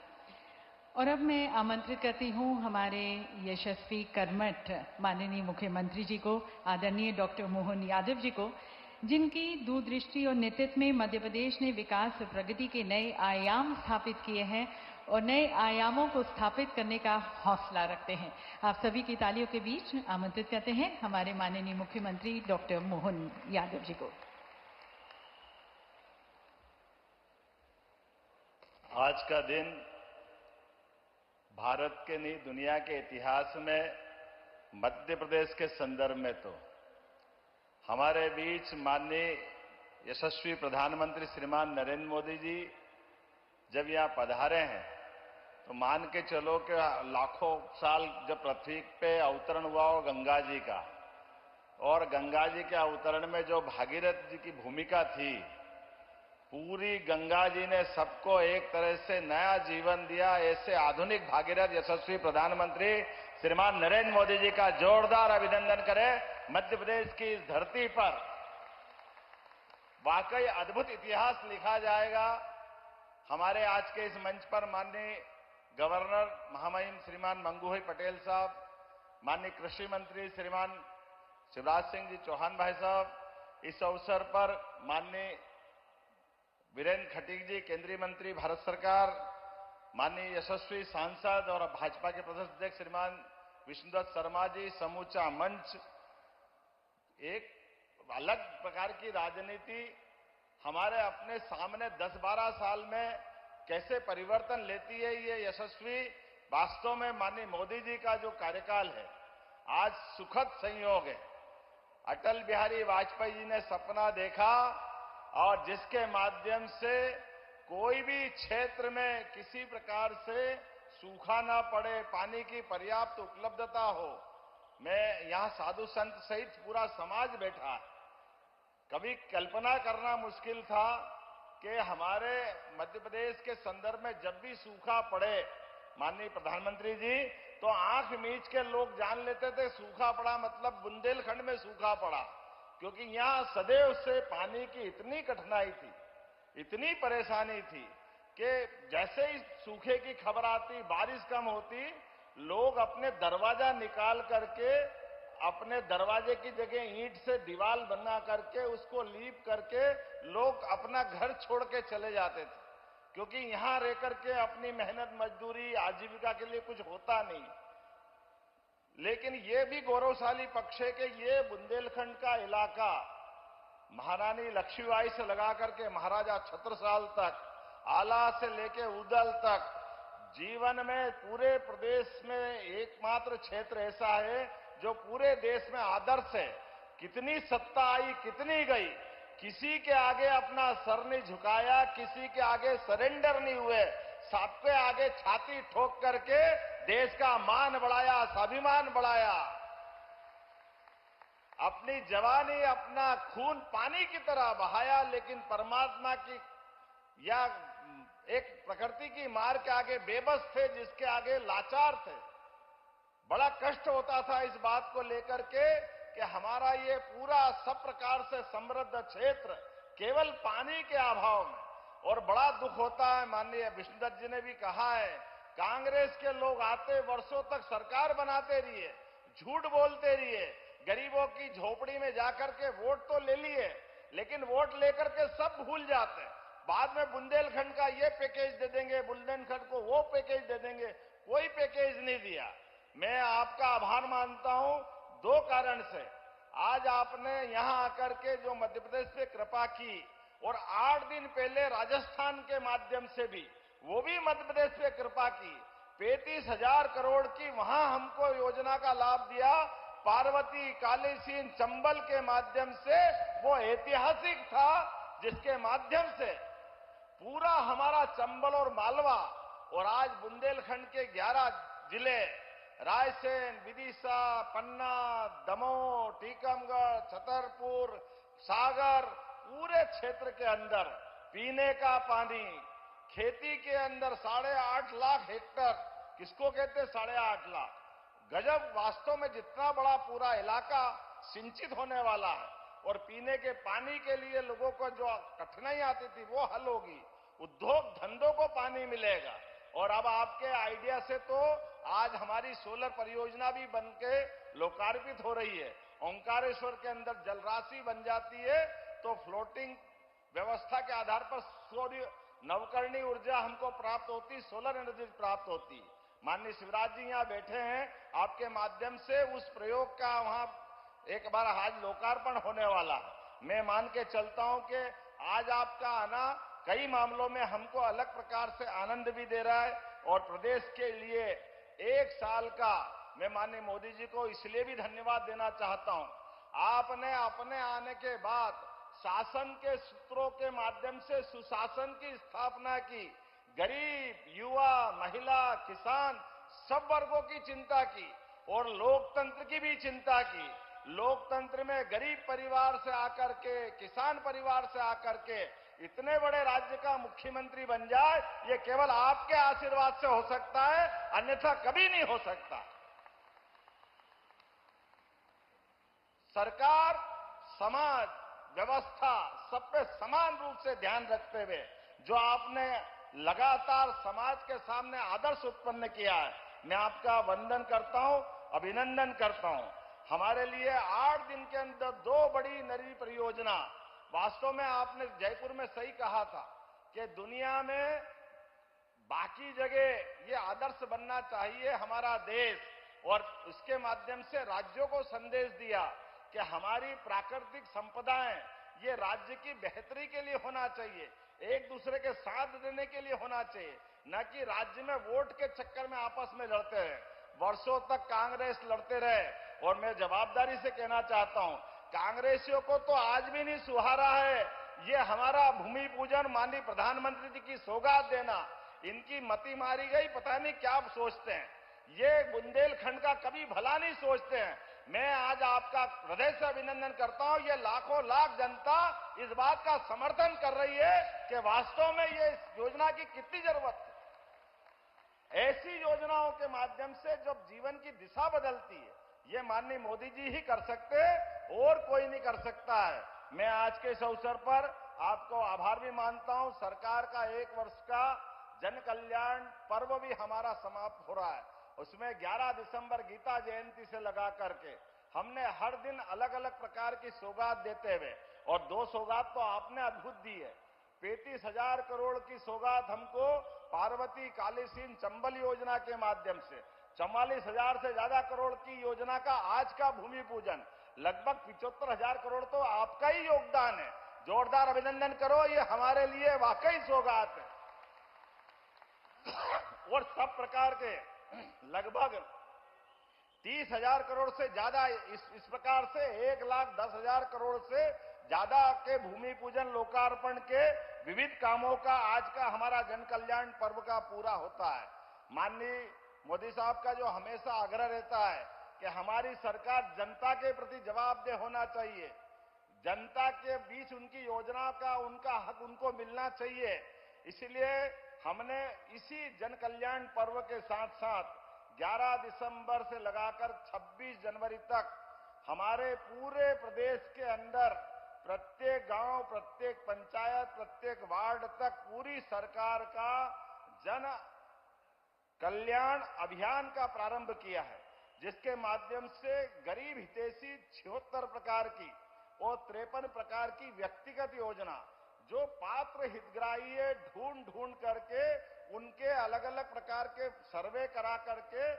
A: और अब मैं आमंत्रित करती हूँ हमारे यशस्वी कर्मठ माननीय मुख्यमंत्री जी को, आदरणीय डॉक्टर मोहन यादव जी को, जिनकी दूरदृष्टि और नेतृत्व में मध्य प्रदेश ने विकास और प्रगति के नए आयाम स्थापित किए हैं और नए आयामों को स्थापित करने का हौसला रखते हैं। आप सभी की तालियों के बीच आमंत्रित करते हैं हमारे माननीय मुख्यमंत्री डॉक्टर मोहन यादव जी को।
F: आज का दिन भारत के नहीं दुनिया के इतिहास में मध्य प्रदेश के संदर्भ में तो हमारे बीच माननीय यशस्वी प्रधानमंत्री श्रीमान नरेंद्र मोदी जी जब यहाँ पधारे हैं तो मान के चलो कि लाखों साल जब पृथ्वी पे अवतरण हुआ हो गंगा जी का, और गंगा जी के अवतरण में जो भागीरथ जी की भूमिका थी, पूरी गंगा जी ने सबको एक तरह से नया जीवन दिया। ऐसे आधुनिक भागीरथ यशस्वी प्रधानमंत्री श्रीमान नरेंद्र मोदी जी का जोरदार अभिनंदन करें। मध्य प्रदेश की इस धरती पर वाकई अद्भुत इतिहास लिखा जाएगा। हमारे आज के इस मंच पर माननीय गवर्नर महामहिम श्रीमान मंगू भाई पटेल साहब, माननीय कृषि मंत्री श्रीमान शिवराज सिंह जी चौहान भाई साहब, इस अवसर पर माननीय वीरेंद्र खटीक जी केंद्रीय मंत्री भारत सरकार, माननीय यशस्वी सांसद और भाजपा के प्रदेश अध्यक्ष श्रीमान विष्णुदत्त शर्मा जी, समूचा मंच, एक अलग प्रकार की राजनीति हमारे अपने सामने 10-12 साल में कैसे परिवर्तन लेती है। ये यशस्वी वास्तव में माननीय मोदी जी का जो कार्यकाल है आज सुखद संयोग है। अटल बिहारी वाजपेयी जी ने सपना देखा और जिसके माध्यम से कोई भी क्षेत्र में किसी प्रकार से सूखा ना पड़े, पानी की पर्याप्त उपलब्धता हो। मैं यहां साधु संत सहित पूरा समाज बैठा है। कभी कल्पना करना मुश्किल था कि हमारे मध्य प्रदेश के संदर्भ में जब भी सूखा पड़े, माननीय प्रधानमंत्री जी, तो आंख मीच के लोग जान लेते थे सूखा पड़ा मतलब बुंदेलखंड में सूखा पड़ा, क्योंकि यहां सदैव से पानी की इतनी कठिनाई थी, इतनी परेशानी थी कि जैसे ही सूखे की खबर आती, बारिश कम होती, लोग अपने दरवाजा निकाल करके अपने दरवाजे की जगह ईंट से दीवार बना करके उसको लीप करके लोग अपना घर छोड़ के चले जाते थे, क्योंकि यहां रह करके अपनी मेहनत मजदूरी आजीविका के लिए कुछ होता नहीं। लेकिन ये भी गौरवशाली पक्ष है कि ये बुंदेलखंड का इलाका महारानी लक्ष्मीबाई से लगा करके महाराजा छत्रसाल तक, आला से लेके उदल तक, जीवन में पूरे प्रदेश में एकमात्र क्षेत्र ऐसा है जो पूरे देश में आदर्श है। कितनी सत्ता आई, कितनी गई, किसी के आगे अपना सर नहीं झुकाया, किसी के आगे सरेंडर नहीं हुए, सबके आगे छाती ठोक करके देश का मान बढ़ाया, स्वाभिमान बढ़ाया। अपनी जवानी, अपना खून पानी की तरह बहाया, लेकिन परमात्मा की या एक प्रकृति की मार के आगे बेबस थे, जिसके आगे लाचार थे। बड़ा कष्ट होता था इस बात को लेकर के कि हमारा ये पूरा सब प्रकार से समृद्ध क्षेत्र केवल पानी के अभाव में, और बड़ा दुख होता है। माननीय विष्णुदत्त जी ने भी कहा है, कांग्रेस के लोग आते वर्षों तक सरकार बनाते रहिए, झूठ बोलते रहिए, गरीबों की झोपड़ी में जाकर के वोट तो ले लिए, लेकिन वोट लेकर के सब भूल जाते हैं। बाद में बुंदेलखंड का ये पैकेज दे देंगे, बुंदेलखंड को वो पैकेज दे देंगे, कोई पैकेज नहीं दिया। मैं आपका आभार मानता हूं दो कारण से। आज आपने यहां आकर के जो मध्य प्रदेश पे कृपा की, और 8 दिन पहले राजस्थान के माध्यम से भी, वो भी मध्य प्रदेश पे कृपा की, 35,000 करोड़ की वहां हमको योजना का लाभ दिया। पार्वती, कालीसिंध, चंबल के माध्यम से वो ऐतिहासिक था, जिसके माध्यम से पूरा हमारा चंबल और मालवा और आज बुंदेलखंड के 11 जिले, रायसेन, विदिशा, पन्ना, दमोह, टीकमगढ़, छतरपुर, सागर, पूरे क्षेत्र के अंदर पीने का पानी, खेती के अंदर 8.5 लाख हेक्टर, किसको कहते हैं 8.5 लाख, गजब। वास्तव में जितना बड़ा पूरा इलाका सिंचित होने वाला है, और पीने के पानी के लिए लोगों को जो कठिनाई आती थी वो हल होगी, उद्योग धंधों को पानी मिलेगा। और अब आपके आइडिया से तो आज हमारी सोलर परियोजना भी बनके लोकार्पित हो रही है। ओंकारेश्वर के अंदर जलराशि बन जाती है तो फ्लोटिंग व्यवस्था के आधार पर सूर्य नवकरणीय ऊर्जा हमको प्राप्त होती, सोलर एनर्जी प्राप्त होती। माननीय शिवराज जी यहाँ बैठे हैं, आपके माध्यम से उस प्रयोग का वहां एक बार आज लोकार्पण होने वाला है। मैं मान के चलता हूं कि आज आपका आना कई मामलों में हमको अलग प्रकार से आनंद भी दे रहा है, और प्रदेश के लिए 1 साल का मैं माननीय मोदी जी को इसलिए भी धन्यवाद देना चाहता हूं। आपने अपने आने के बाद शासन के सूत्रों के माध्यम से सुशासन की स्थापना की, गरीब, युवा, महिला, किसान सब वर्गों की चिंता की, और लोकतंत्र की भी चिंता की। लोकतंत्र में गरीब परिवार से आकर के, किसान परिवार से आकर के इतने बड़े राज्य का मुख्यमंत्री बन जाए, ये केवल आपके आशीर्वाद से हो सकता है, अन्यथा कभी नहीं हो सकता। सरकार, समाज, व्यवस्था सब पे समान रूप से ध्यान रखते हुए जो आपने लगातार समाज के सामने आदर्श उत्पन्न किया है, मैं आपका वंदन करता हूं, अभिनंदन करता हूं। हमारे लिए 8 दिन के अंदर 2 बड़ी नई परियोजना, वास्तव में आपने जयपुर में सही कहा था कि दुनिया में बाकी जगह ये आदर्श बनना चाहिए हमारा देश, और इसके माध्यम से राज्यों को संदेश दिया कि हमारी प्राकृतिक संपदाएं ये राज्य की बेहतरी के लिए होना चाहिए, एक दूसरे के साथ देने के लिए होना चाहिए, न कि राज्य में वोट के चक्कर में आपस में लड़ते रहे। वर्षों तक कांग्रेस लड़ते रहे, और मैं जवाबदारी से कहना चाहता हूं, कांग्रेसियों को तो आज भी नहीं सुहारा है ये हमारा भूमि पूजन माननीय प्रधानमंत्री जी की सौगात देना। इनकी मति मारी गई, पता नहीं क्या सोचते हैं, ये बुंदेलखंड का कभी भला नहीं सोचते हैं। मैं आज आपका हृदय से अभिनंदन करता हूं, ये लाखों लाख जनता इस बात का समर्थन कर रही है कि वास्तव में ये योजना की कितनी जरूरत है। ऐसी योजनाओं के माध्यम से जब जीवन की दिशा बदलती है, ये माननीय मोदी जी ही कर सकते हैं, और कोई नहीं कर सकता है। मैं आज के इस अवसर पर आपको आभार भी मानता हूं। सरकार का 1 वर्ष का जन कल्याण पर्व भी हमारा समाप्त हो रहा है, उसमें 11 दिसंबर गीता जयंती से लगा करके हमने हर दिन अलग अलग प्रकार की सौगात देते हुए, और 2 सौगात तो आपने अद्भुत दी है। 35,000 करोड़ की सौगात हमको पार्वती, कालीसिंध, चंबल योजना के माध्यम से, 44,000 से ज्यादा करोड़ की योजना का आज का भूमि पूजन, लगभग 75,000 करोड़ तो आपका ही योगदान है। जोरदार अभिनंदन करो, ये हमारे लिए वाकई सौगात है। और सब प्रकार के लगभग 30,000 करोड़ से ज्यादा, इस प्रकार से 1,10,000 करोड़ से ज्यादा के भूमि पूजन लोकार्पण के विविध कामों का आज का हमारा जन कल्याण पर्व का पूरा होता है। माननीय मोदी साहब का जो हमेशा आग्रह रहता है कि हमारी सरकार जनता के प्रति जवाबदेह होना चाहिए, जनता के बीच उनकी योजना का उनका हक उनको मिलना चाहिए, इसलिए हमने इसी जन कल्याण पर्व के साथ साथ 11 दिसंबर से लगाकर 26 जनवरी तक हमारे पूरे प्रदेश के अंदर प्रत्येक गांव, प्रत्येक पंचायत, प्रत्येक वार्ड तक पूरी सरकार का जन कल्याण अभियान का प्रारंभ किया है, जिसके माध्यम से गरीब हितैषी 76 प्रकार की और 53 प्रकार की व्यक्तिगत योजना जो पात्र हितग्राही है ढूंढ ढूंढ करके उनके अलग अलग प्रकार के सर्वे करा करके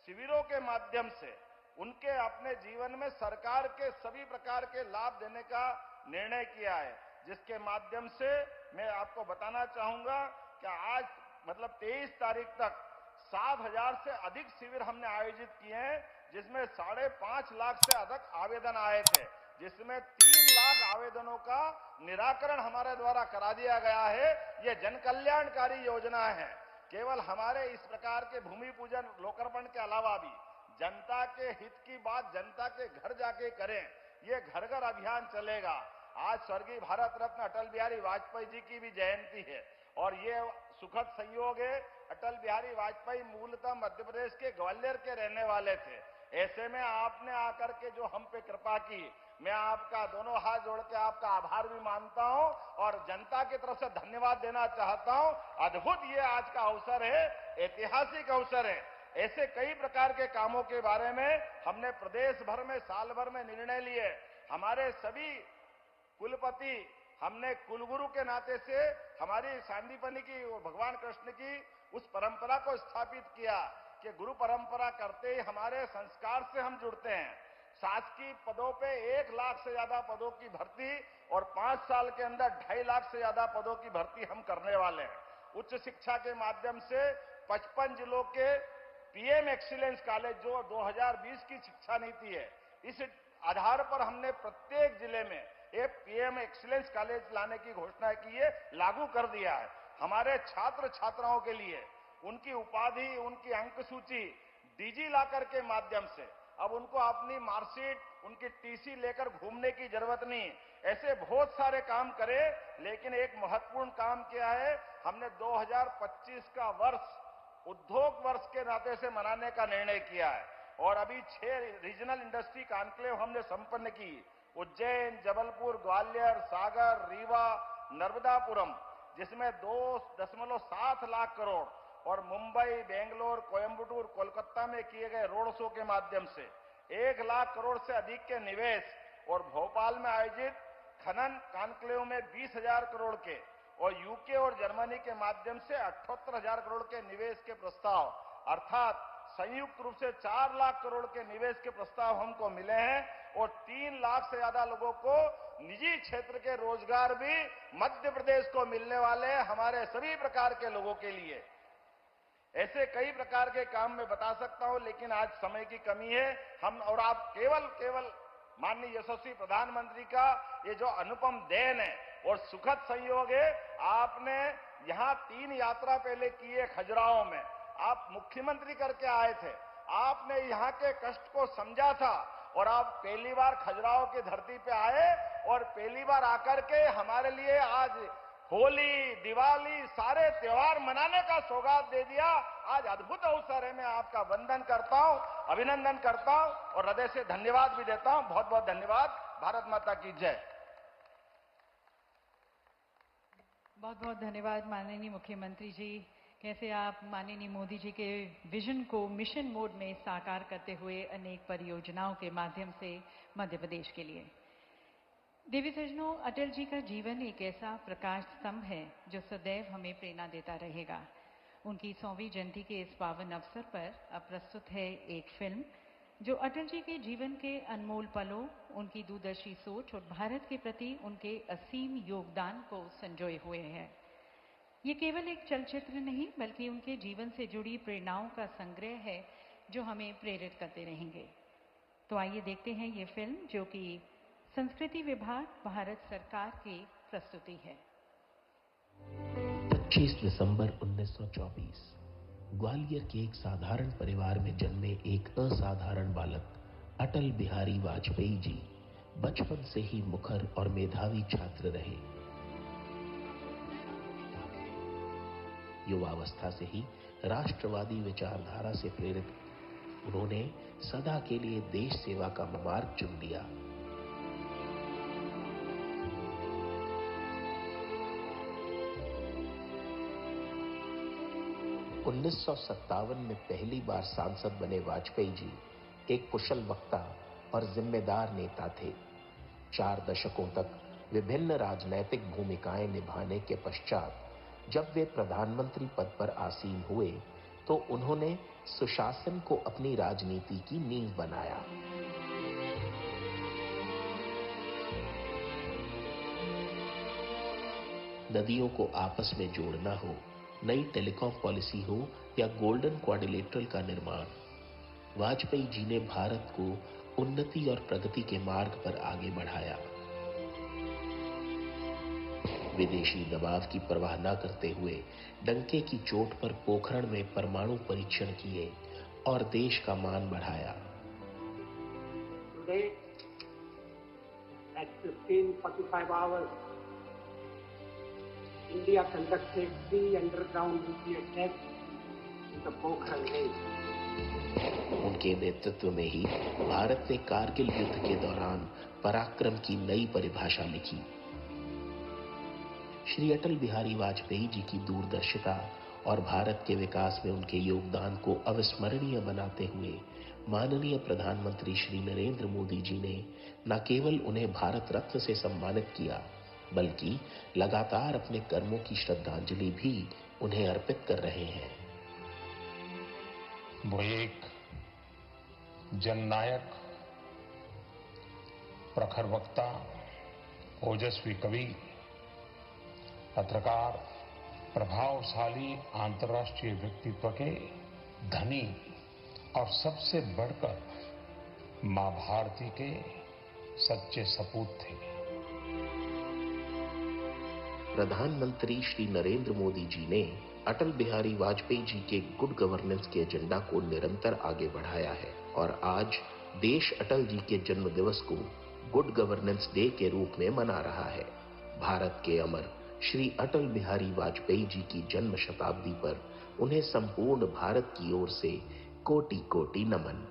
F: शिविरों के माध्यम से उनके अपने जीवन में सरकार के सभी प्रकार के लाभ देने का निर्णय किया है, जिसके माध्यम से मैं आपको बताना चाहूंगा कि आज मतलब 23 तारीख तक 7,000 से अधिक शिविर हमने आयोजित किए हैं, जिसमें 5.5 लाख से अधिक आवेदन आए थे, जिसमें 3 लाख आवेदनों का निराकरण हमारे द्वारा करा दिया गया है। ये जन कल्याणकारी योजना है। केवल हमारे इस प्रकार के भूमि पूजन लोकार्पण के अलावा भी जनता के हित की बात जनता के घर जाके करें, ये घर घर अभियान चलेगा। आज स्वर्गीय भारत रत्न अटल बिहारी वाजपेयी जी की भी जयंती है और ये सुखद संयोग है। अटल बिहारी वाजपेयी मूलतः मध्य प्रदेश के ग्वालियर के रहने वाले थे। ऐसे में आपने आकर के जो हम पे कृपा की, मैं आपका दोनों हाथ जोड़ के आपका आभार भी मानता हूं और जनता की तरफ से धन्यवाद देना चाहता हूं। अद्भुत ये आज का अवसर है, ऐतिहासिक अवसर है। ऐसे कई प्रकार के कामों के बारे में हमने प्रदेश भर में साल भर में निर्णय लिए। हमारे सभी कुलपति, हमने कुलगुरु के नाते से हमारी सांदीपनी की और भगवान कृष्ण की उस परंपरा को स्थापित किया कि गुरु परंपरा करते ही हमारे संस्कार से हम जुड़ते हैं। शासकीय पदों पे 1 लाख से ज्यादा पदों की भर्ती और 5 साल के अंदर 2.5 लाख से ज्यादा पदों की भर्ती हम करने वाले हैं। उच्च शिक्षा के माध्यम से 55 जिलों के पीएम एक्सीलेंस कॉलेज जो 2020 की शिक्षा नीति है, इस आधार पर हमने प्रत्येक जिले में एक पीएम एक्सीलेंस कॉलेज लाने की घोषणा की है, लागू कर दिया है। हमारे छात्र छात्राओं के लिए उनकी उपाधि, उनकी अंक सूची डिजी लॉकर के माध्यम से अब उनको अपनी मार्कशीट, उनकी टीसी लेकर घूमने की जरूरत नहीं। ऐसे बहुत सारे काम करें, लेकिन एक महत्वपूर्ण काम किया है, हमने 2025 का वर्ष उद्योग वर्ष के नाते से मनाने का निर्णय किया है और अभी 6 रीजनल इंडस्ट्री कॉन्क्लेव हमने संपन्न की। उज्जैन, जबलपुर, ग्वालियर, सागर, रीवा, नर्मदापुरम, जिसमें 2.7 लाख करोड़ और मुंबई, बेंगलोर, कोयंबटूर, कोलकाता में किए गए रोड शो के माध्यम से 1 लाख करोड़ से अधिक के निवेश और भोपाल में आयोजित खनन कॉन्क्लेव में 20,000 करोड़ के और यूके और जर्मनी के माध्यम से 78,000 करोड़ के निवेश के प्रस्ताव, अर्थात संयुक्त रूप से 4 लाख करोड़ के निवेश के प्रस्ताव हमको मिले हैं और 3 लाख से ज्यादा लोगों को निजी क्षेत्र के रोजगार भी मध्य प्रदेश को मिलने वाले हैं, हमारे सभी प्रकार के लोगों के लिए। ऐसे कई प्रकार के काम मैं बता सकता हूं, लेकिन आज समय की कमी है। हम और आप केवल माननीय यशस्वी प्रधानमंत्री का ये जो अनुपम देन है और सुखद संयोग है, आपने यहां 3 यात्रा पहले की है। खजुराहो में आप मुख्यमंत्री करके आए थे, आपने यहां के कष्ट को समझा था और आप पहली बार खजुराहो की धरती पे आए और पहली बार आकर के हमारे लिए आज होली, दिवाली, सारे त्योहार मनाने का सौगात दे दिया। आज अद्भुत अवसर है। मैं आपका वंदन करता हूं, अभिनंदन करता हूं और हृदय से धन्यवाद भी देता हूं। बहुत बहुत धन्यवाद। भारत माता की जय।
A: बहुत बहुत धन्यवाद माननीय मुख्यमंत्री जी। कैसे आप माननीय मोदी जी के विजन को मिशन मोड में साकार करते हुए अनेक परियोजनाओं के माध्यम से मध्य प्रदेश के लिए। देवी सज्जनों, अटल जी का जीवन एक ऐसा प्रकाश स्तंभ है जो सदैव हमें प्रेरणा देता रहेगा। उनकी 100वीं जयंती के इस पावन अवसर पर अब प्रस्तुत है एक फिल्म जो अटल जी के जीवन के अनमोल पलों, उनकी दूरदर्शी सोच और भारत के प्रति उनके असीम योगदान को संजोए हुए है। ये केवल एक चलचित्र नहीं बल्कि उनके जीवन से जुड़ी प्रेरणाओं का संग्रह है जो हमें प्रेरित करते रहेंगे। तो आइए देखते हैं ये फिल्म जो कि संस्कृति विभाग, भारत सरकार की प्रस्तुति है।
G: 25 दिसंबर 1924 ग्वालियर के एक साधारण परिवार में जन्मे एक असाधारण बालक अटल बिहारी वाजपेयी जी बचपन से ही मुखर और मेधावी छात्र रहे। युवावस्था से ही राष्ट्रवादी विचारधारा से प्रेरित उन्होंने सदा के लिए देश सेवा का मार्ग चुन लिया। उन्नीस 1957 में पहली बार सांसद बने वाजपेयी जी एक कुशल वक्ता और जिम्मेदार नेता थे। 4 दशकों तक विभिन्न राजनैतिक भूमिकाएं निभाने के पश्चात जब वे प्रधानमंत्री पद पर आसीन हुए तो उन्होंने सुशासन को अपनी राजनीति की नींव बनाया। नदियों को आपस में जोड़ना हो, नई टेलीकॉम पॉलिसी हो या गोल्डन क्वाड्रिलेटरल का निर्माण, वाजपेयी जी ने भारत को उन्नति और प्रगति के मार्ग पर आगे बढ़ाया। विदेशी दबाव की परवाह न करते हुए डंके की चोट पर पोखरण में परमाणु परीक्षण किए और देश का मान बढ़ाया।
H: Today, at 15:45 hours, India conducted 3 underground nuclear tests in the Pokhran range.
G: उनके नेतृत्व में ही भारत ने कारगिल युद्ध के दौरान पराक्रम की नई परिभाषा लिखी। श्री अटल बिहारी वाजपेयी जी की दूरदर्शिता और भारत के विकास में उनके योगदान को अविस्मरणीय बनाते हुए माननीय प्रधानमंत्री श्री नरेंद्र मोदी जी ने न केवल उन्हें भारत रत्न से सम्मानित किया, बल्कि लगातार अपने कर्मों की श्रद्धांजलि भी उन्हें अर्पित कर रहे हैं।
I: वो एक जननायक, प्रखर वक्ता, ओजस्वी कवि, पत्रकार, प्रभावशाली अंतर्राष्ट्रीय व्यक्तित्व के धनी और सबसे बढ़कर मां भारती के सच्चे सपूत थे।
G: प्रधानमंत्री श्री नरेंद्र मोदी जी ने अटल बिहारी वाजपेयी जी के गुड गवर्नेंस के एजेंडा को निरंतर आगे बढ़ाया है और आज देश अटल जी के जन्म दिवस को गुड गवर्नेंस डे के रूप में मना रहा है। भारत के अमर श्री अटल बिहारी वाजपेयी जी की जन्म शताब्दी पर उन्हें संपूर्ण भारत की ओर से कोटि कोटि नमन।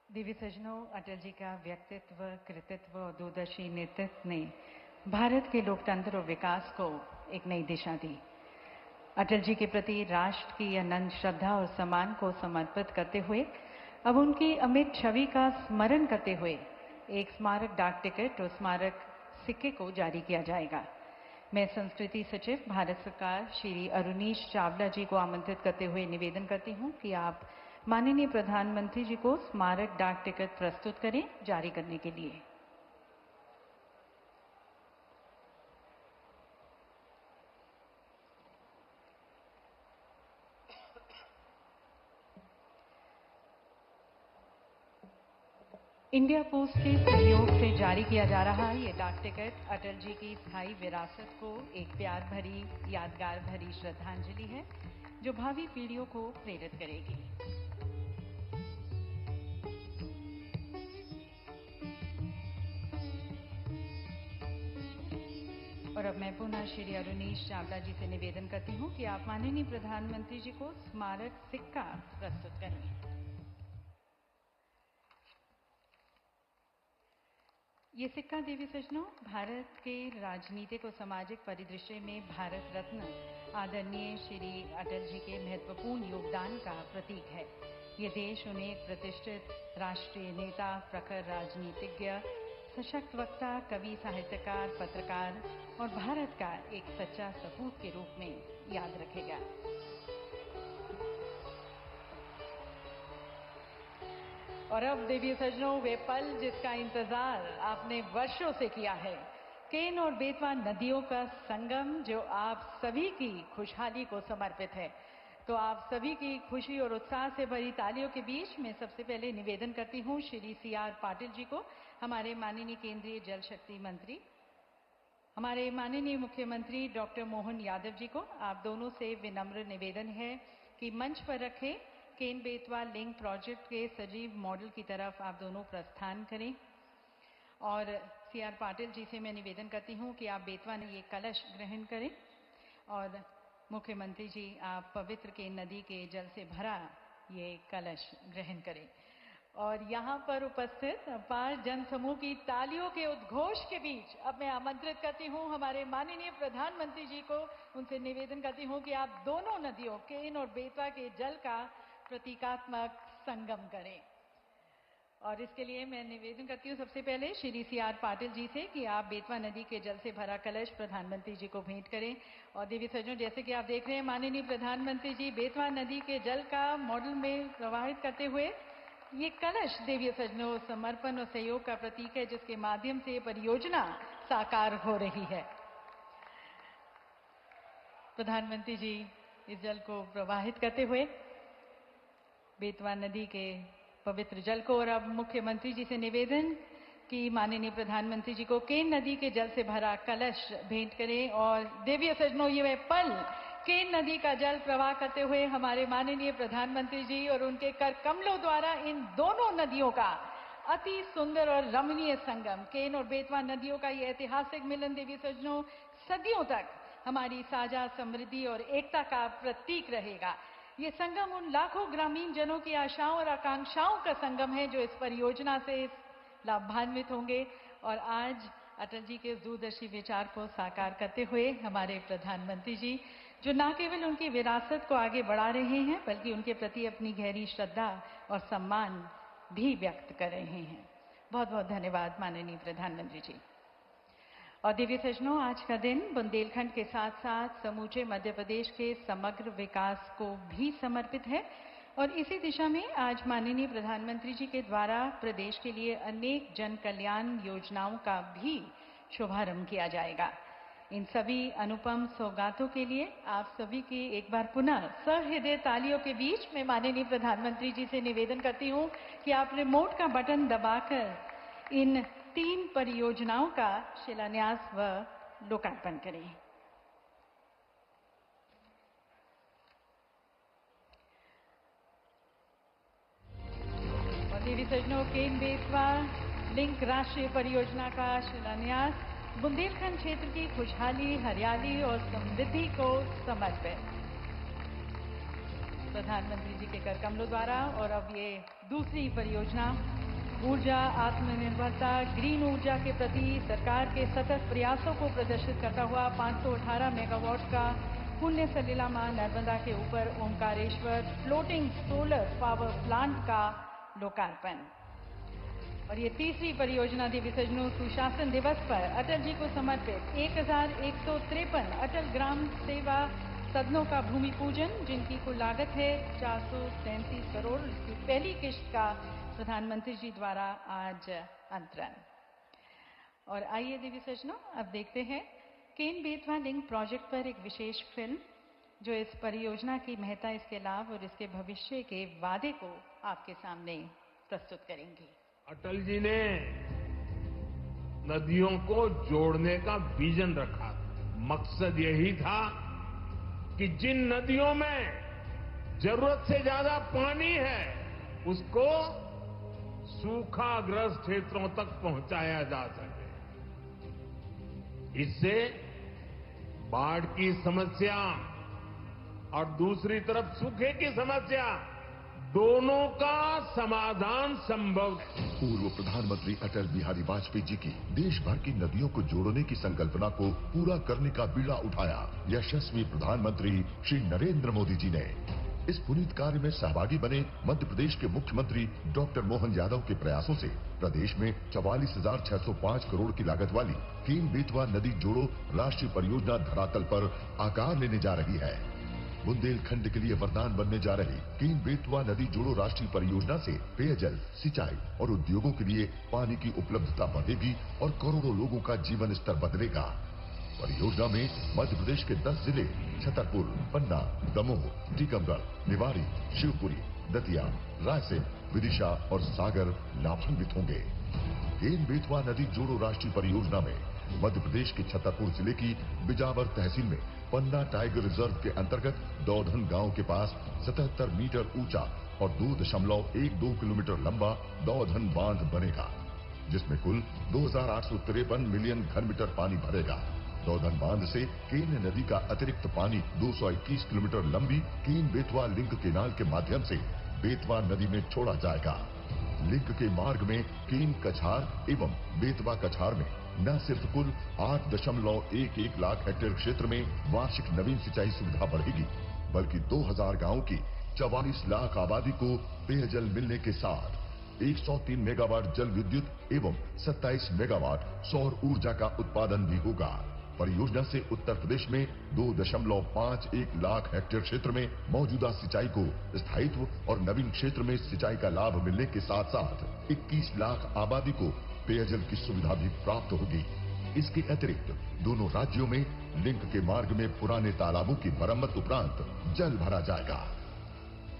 A: दिव्य सज्जनों, अटल जी का व्यक्तित्व, कृतित्व और दूरदर्शी नेतृत्व ने भारत के लोकतंत्र और विकास को एक नई दिशा दी। अटल जी के प्रति राष्ट्र की अनंत श्रद्धा और सम्मान को समर्पित करते हुए अब उनकी अमिट छवि का स्मरण करते हुए एक स्मारक डाक टिकट और स्मारक सिक्के को जारी किया जाएगा। मैं संस्कृति सचिव भारत सरकार श्री अरुनीश चावला जी को आमंत्रित करते हुए निवेदन करती हूं कि आप माननीय प्रधानमंत्री जी को स्मारक डाक टिकट प्रस्तुत करें जारी करने के लिए। इंडिया पोस्ट के सहयोग से जारी किया जा रहा ये डाक टिकट अटल जी की स्थायी विरासत को एक प्यार भरी, यादगार भरी श्रद्धांजलि है जो भावी पीढ़ियों को प्रेरित करेगी। और अब मैं पुनः श्री अरुनीश चावला जी से निवेदन करती हूं कि आप माननीय प्रधानमंत्री जी को स्मारक सिक्का प्रस्तुत करें। ये सिक्का देवी सज्जनों भारत के राजनीतिक और सामाजिक परिदृश्य में भारत रत्न आदरणीय श्री अटल जी के महत्वपूर्ण योगदान का प्रतीक है। ये देश उन्हें एक प्रतिष्ठित राष्ट्रीय नेता, प्रखर राजनीतिज्ञ, सशक्त वक्ता, कवि, साहित्यकार, पत्रकार और भारत का एक सच्चा सपूत के रूप में याद रखेगा। और अब देवी सज्जनों, वे पल जिसका इंतजार आपने वर्षों से किया है, केन और बेतवा नदियों का संगम जो आप सभी की खुशहाली को समर्पित है। तो आप सभी की खुशी और उत्साह से भरी तालियों के बीच मैं सबसे पहले निवेदन करती हूं श्री CR पाटिल जी को, हमारे माननीय केंद्रीय जल शक्ति मंत्री, हमारे माननीय मुख्यमंत्री डॉक्टर मोहन यादव जी को। आप दोनों से विनम्र निवेदन है कि मंच पर रखे केन बेतवा लिंक प्रोजेक्ट के सजीव मॉडल की तरफ आप दोनों प्रस्थान करें। और CR पाटिल जी से मैं निवेदन करती हूं कि आप बेतवा ने ये कलश ग्रहण करें और मुख्यमंत्री जी आप पवित्र केन नदी के जल से भरा ये कलश ग्रहण करें। और यहाँ पर उपस्थित अपार जनसमूह की तालियों के उद्घोष के बीच अब मैं आमंत्रित करती हूँ हमारे माननीय प्रधानमंत्री जी को। उनसे निवेदन करती हूँ कि आप दोनों नदियों केन और बेतवा के जल का प्रतीकात्मक संगम करें। और इसके लिए मैं निवेदन करती हूँ सबसे पहले श्री CR पाटिल जी से कि आप बेतवा नदी के जल से भरा कलश प्रधानमंत्री जी को भेंट करें। और देवी सज्जनों, जैसे कि आप देख रहे हैं माननीय प्रधानमंत्री जी बेतवा नदी के जल का मॉडल में प्रवाहित करते हुए ये कलश देवी सज्जनों समर्पण और सहयोग का प्रतीक है, जिसके माध्यम से परियोजना साकार हो रही है। प्रधानमंत्री जी इस जल को प्रवाहित करते हुए बेतवा नदी के पवित्र जल को, और अब मुख्यमंत्री जी से निवेदन कि माननीय प्रधानमंत्री जी को केन नदी के जल से भरा कलश भेंट करें। और देवी सज्जनों, ये पल केन नदी का जल प्रवाह करते हुए हमारे माननीय प्रधानमंत्री जी और उनके कर कमलों द्वारा इन दोनों नदियों का अति सुंदर और रमणीय संगम, केन और बेतवा नदियों का ये ऐतिहासिक मिलन देवी सज्जनों सदियों तक हमारी साझा समृद्धि और एकता का प्रतीक रहेगा। ये संगम उन लाखों ग्रामीण जनों की आशाओं और आकांक्षाओं का संगम है जो इस परियोजना से लाभान्वित होंगे। और आज अटल जी के दूरदर्शी विचार को साकार करते हुए हमारे प्रधानमंत्री जी, जो न केवल उनकी विरासत को आगे बढ़ा रहे हैं बल्कि उनके प्रति अपनी गहरी श्रद्धा और सम्मान भी व्यक्त कर रहे हैं। बहुत बहुत धन्यवाद माननीय प्रधानमंत्री जी। और देवी सज्जनों, आज का दिन बुंदेलखंड के साथ साथ समूचे मध्य प्रदेश के समग्र विकास को भी समर्पित है। और इसी दिशा में आज माननीय प्रधानमंत्री जी के द्वारा प्रदेश के लिए अनेक जन कल्याण योजनाओं का भी शुभारंभ किया जाएगा। इन सभी अनुपम सौगातों के लिए आप सभी की एक बार पुनः सहृदय तालियों के बीच में माननीय प्रधानमंत्री जी से निवेदन करती हूं कि आप रिमोट का बटन दबाकर इन 3 परियोजनाओं का शिलान्यास व लोकार्पण करें। और देवी सज्जनों, केन बेतवा लिंक राष्ट्रीय परियोजना का शिलान्यास बुंदेलखंड क्षेत्र की खुशहाली, हरियाली और समृद्धि को समर्पित प्रधानमंत्री जी के कर कमलों द्वारा। और अब ये दूसरी परियोजना ऊर्जा आत्मनिर्भरता, ग्रीन ऊर्जा के प्रति सरकार के सतत प्रयासों को प्रदर्शित करता हुआ 518 मेगावाट का पुण्य सलीला मां नर्मदा के ऊपर Omkareshwar floating solar power plant का लोकार्पण। और ये तीसरी परियोजना देवी सज्जनों, सुशासन दिवस पर अटल जी को समर्पित 1153 अटल ग्राम सेवा सदनों का भूमि पूजन, जिनकी कुल लागत है 437 करोड़। इसकी पहली किश्त का प्रधानमंत्री जी द्वारा आज अंतरण। और आइए देवी सज्जनों, अब देखते हैं केन बेतवा लिंक प्रोजेक्ट पर एक विशेष फिल्म जो इस परियोजना की महत्ता, इसके लाभ और इसके भविष्य के वादे को आपके सामने प्रस्तुत करेंगी।
I: अटल जी ने नदियों को जोड़ने का विजन रखा। मकसद यही था कि जिन नदियों में जरूरत से ज्यादा पानी है उसको सूखाग्रस्त क्षेत्रों तक पहुंचाया जा सके। इससे बाढ़ की समस्या और दूसरी तरफ सूखे की समस्या दोनों का समाधान संभव।
J: पूर्व प्रधानमंत्री अटल बिहारी वाजपेयी जी की देश भर की नदियों को जोड़ने की संकल्पना को पूरा करने का बीड़ा उठाया यशस्वी प्रधानमंत्री श्री नरेंद्र मोदी जी ने। इस पुनीत कार्य में सहभागी बने मध्य प्रदेश के मुख्यमंत्री डॉक्टर मोहन यादव के प्रयासों से प्रदेश में 44,605 करोड़ की लागत वाली केन बेतवा नदी जोड़ो राष्ट्रीय परियोजना धरातल पर आकार लेने जा रही है। बुंदेलखंड के लिए वरदान बनने जा रही केन बेतवा नदी जोड़ो राष्ट्रीय परियोजना से पेयजल, सिंचाई और उद्योगों के लिए पानी की उपलब्धता बढ़ेगी और करोड़ों लोगों का जीवन स्तर बदलेगा। परियोजना में मध्य प्रदेश के 10 जिले छतरपुर, पन्ना, दमोह, टीकमगढ़, निवाड़ी, शिवपुरी, दतिया, रायसेन, विदिशा और सागर लाभान्वित होंगे। केन बेतवा नदी जोड़ो राष्ट्रीय परियोजना में मध्य प्रदेश के छतरपुर जिले की बिजावर तहसील में पन्ना टाइगर रिजर्व के अंतर्गत दौधन गांव के पास 77 मीटर ऊंचा और 2.12 किलोमीटर लंबा दौधन बांध बनेगा, जिसमें कुल 2,853 मिलियन घनमीटर पानी भरेगा। दौधन बांध से केन नदी का अतिरिक्त पानी 221 किलोमीटर लंबी केन बेतवा लिंक केनाल के माध्यम से बेतवा नदी में छोड़ा जाएगा। लिंक के मार्ग में केन कछार एवं बेतवा कछार में न सिर्फ कुल 8.11 लाख हेक्टेयर क्षेत्र में वार्षिक नवीन सिंचाई सुविधा बढ़ेगी, बल्कि 2000 गांवों की 44 लाख आबादी को पेयजल मिलने के साथ 103 मेगावाट जल विद्युत एवं 27 मेगावाट सौर ऊर्जा का उत्पादन भी होगा। परियोजना से उत्तर प्रदेश में 2.51 लाख हेक्टेयर क्षेत्र में मौजूदा सिंचाई को स्थायित्व और नवीन क्षेत्र में सिंचाई का लाभ मिलने के साथ साथ 21 लाख आबादी को पेयजल की सुविधा भी प्राप्त होगी। इसके अतिरिक्त दोनों राज्यों में लिंक के मार्ग में पुराने तालाबों की मरम्मत उपरांत जल भरा जाएगा।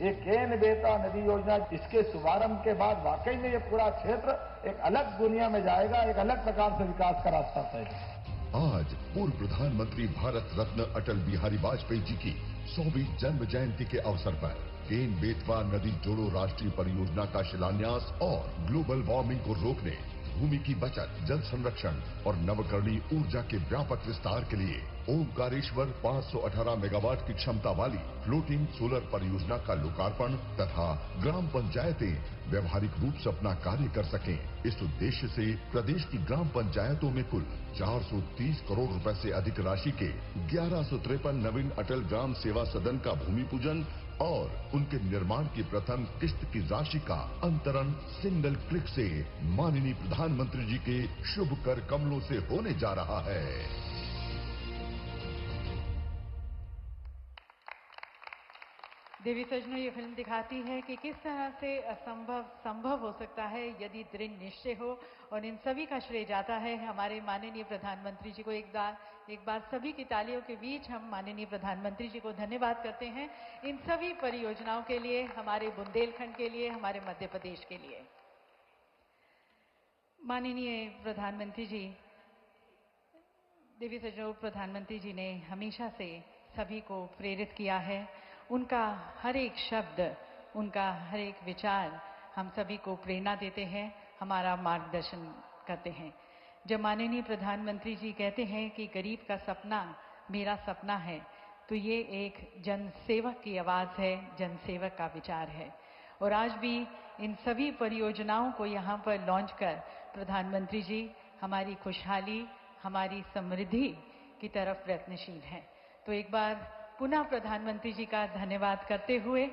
K: ये केन बेतवा नदी योजना, इसके शुभारंभ के बाद वाकई में ये पूरा क्षेत्र एक अलग दुनिया में जाएगा, एक अलग प्रकार से विकास का रास्ता तय है।
J: आज पूर्व प्रधानमंत्री भारत रत्न अटल बिहारी वाजपेयी जी की 100वीं जन्म जयंती के अवसर पर केन बेतवा नदी जोड़ो राष्ट्रीय परियोजना का शिलान्यास और ग्लोबल वार्मिंग को रोकने, भूमि की बचत, जल संरक्षण और नवकरणीय ऊर्जा के व्यापक विस्तार के लिए ओमकारेश्वर 518 मेगावाट की क्षमता वाली फ्लोटिंग सोलर परियोजना का लोकार्पण तथा ग्राम पंचायतें व्यवहारिक रूप से अपना कार्य कर सकें। इस उद्देश्य से प्रदेश की ग्राम पंचायतों में कुल 430 करोड़ रुपए से अधिक राशि के 1153 नवीन अटल ग्राम सेवा सदन का भूमि पूजन और उनके निर्माण की प्रथम किस्त की राशि का अंतरण सिंगल क्लिक से माननीय प्रधानमंत्री जी के शुभ कर कमलों से होने जा रहा है।
A: देवी सजनों, ये फिल्म दिखाती है कि किस तरह से असंभव संभव हो सकता है यदि दृढ़ निश्चय हो, और इन सभी का श्रेय जाता है हमारे माननीय प्रधानमंत्री जी को। एक बार सभी की तालियों के बीच हम माननीय प्रधानमंत्री जी को धन्यवाद करते हैं इन सभी परियोजनाओं के लिए, हमारे बुंदेलखंड के लिए, हमारे मध्य प्रदेश के लिए। माननीय प्रधानमंत्री जी, देवी सजनों, प्रधानमंत्री जी ने हमेशा से सभी को प्रेरित किया है। उनका हर एक शब्द, उनका हर एक विचार हम सभी को प्रेरणा देते हैं, हमारा मार्गदर्शन करते हैं। जब माननीय प्रधानमंत्री जी कहते हैं कि गरीब का सपना मेरा सपना है, तो ये एक जनसेवक की आवाज़ है, जनसेवक का विचार है। और आज भी इन सभी परियोजनाओं को यहाँ पर लॉन्च कर प्रधानमंत्री जी हमारी खुशहाली, हमारी समृद्धि की तरफ प्रयत्नशील हैं। तो एक बार पुनः प्रधानमंत्री जी का धन्यवाद करते हुए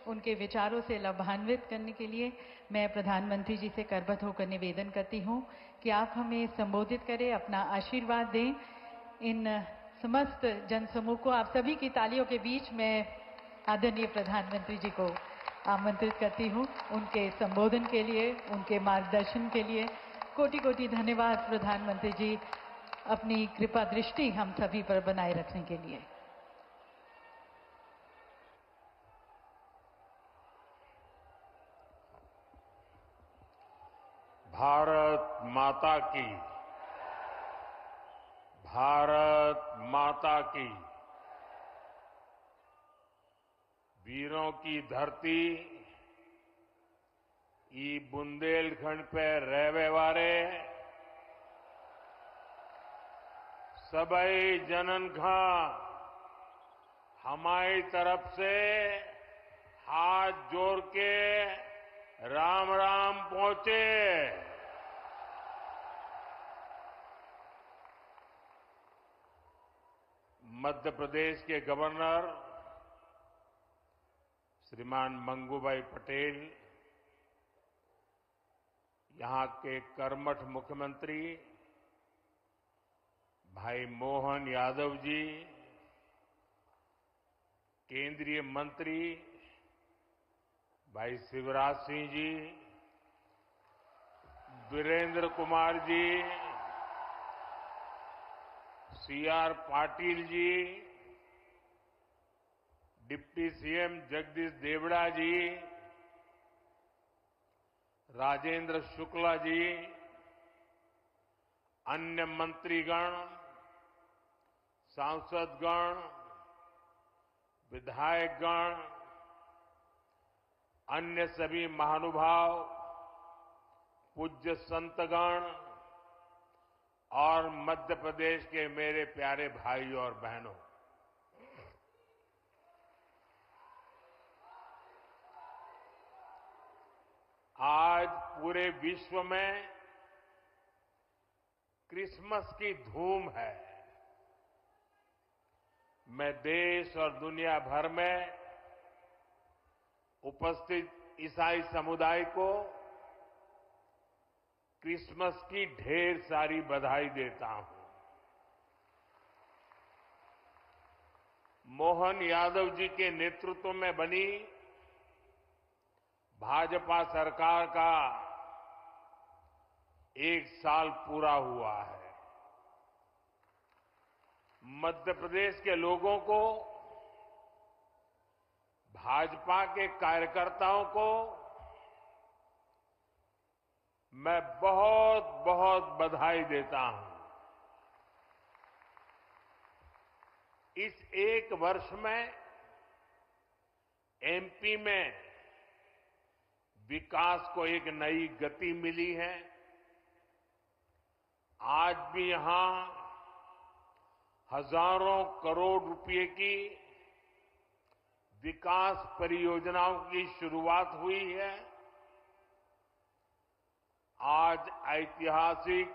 A: उनके विचारों से लाभान्वित करने के लिए मैं प्रधानमंत्री जी से करबद्ध होकर निवेदन करती हूँ कि आप हमें संबोधित करें, अपना आशीर्वाद दें। इन समस्त जनसमूह को आप सभी की तालियों के बीच मैं आदरणीय प्रधानमंत्री जी को आमंत्रित करती हूँ उनके संबोधन के लिए, उनके मार्गदर्शन के लिए। कोटि कोटि धन्यवाद प्रधानमंत्री जी, अपनी कृपा दृष्टि हम सभी पर बनाए रखने के लिए।
I: भारत माता की, भारत माता की। वीरों की धरती ई बुंदेलखंड पे रहवे वारे सबई जनन खा हमारी तरफ से हाथ जोड़ के राम राम पहुंचे। मध्य प्रदेश के गवर्नर श्रीमान मंगूभाई पटेल, यहां के कर्मठ मुख्यमंत्री भाई मोहन यादव जी, केंद्रीय मंत्री भाई Shivraj Singh ji, Virendra Kumar ji, CR Patil ji, deputy CM Jagdish Devda जी, राजेंद्र शुक्ला जी, अन्य मंत्रीगण, सांसदगण, विधायकगण, अन्य सभी महानुभाव, पूज्य संतगण और मध्य प्रदेश के मेरे प्यारे भाई और बहनों, आज पूरे विश्व में क्रिसमस की धूम है। मैं देश और दुनिया भर में उपस्थित ईसाई समुदाय को क्रिसमस की ढेर सारी बधाई देता हूं। मोहन यादव जी के नेतृत्व में बनी भाजपा सरकार का 1 साल पूरा हुआ है। मध्य प्रदेश के लोगों को, भाजपा के कार्यकर्ताओं को मैं बहुत बहुत बधाई देता हूं। इस 1 वर्ष में एमपी में विकास को एक नई गति मिली है। आज भी यहां हजारों करोड़ रुपए की विकास परियोजनाओं की शुरुआत हुई है। आज ऐतिहासिक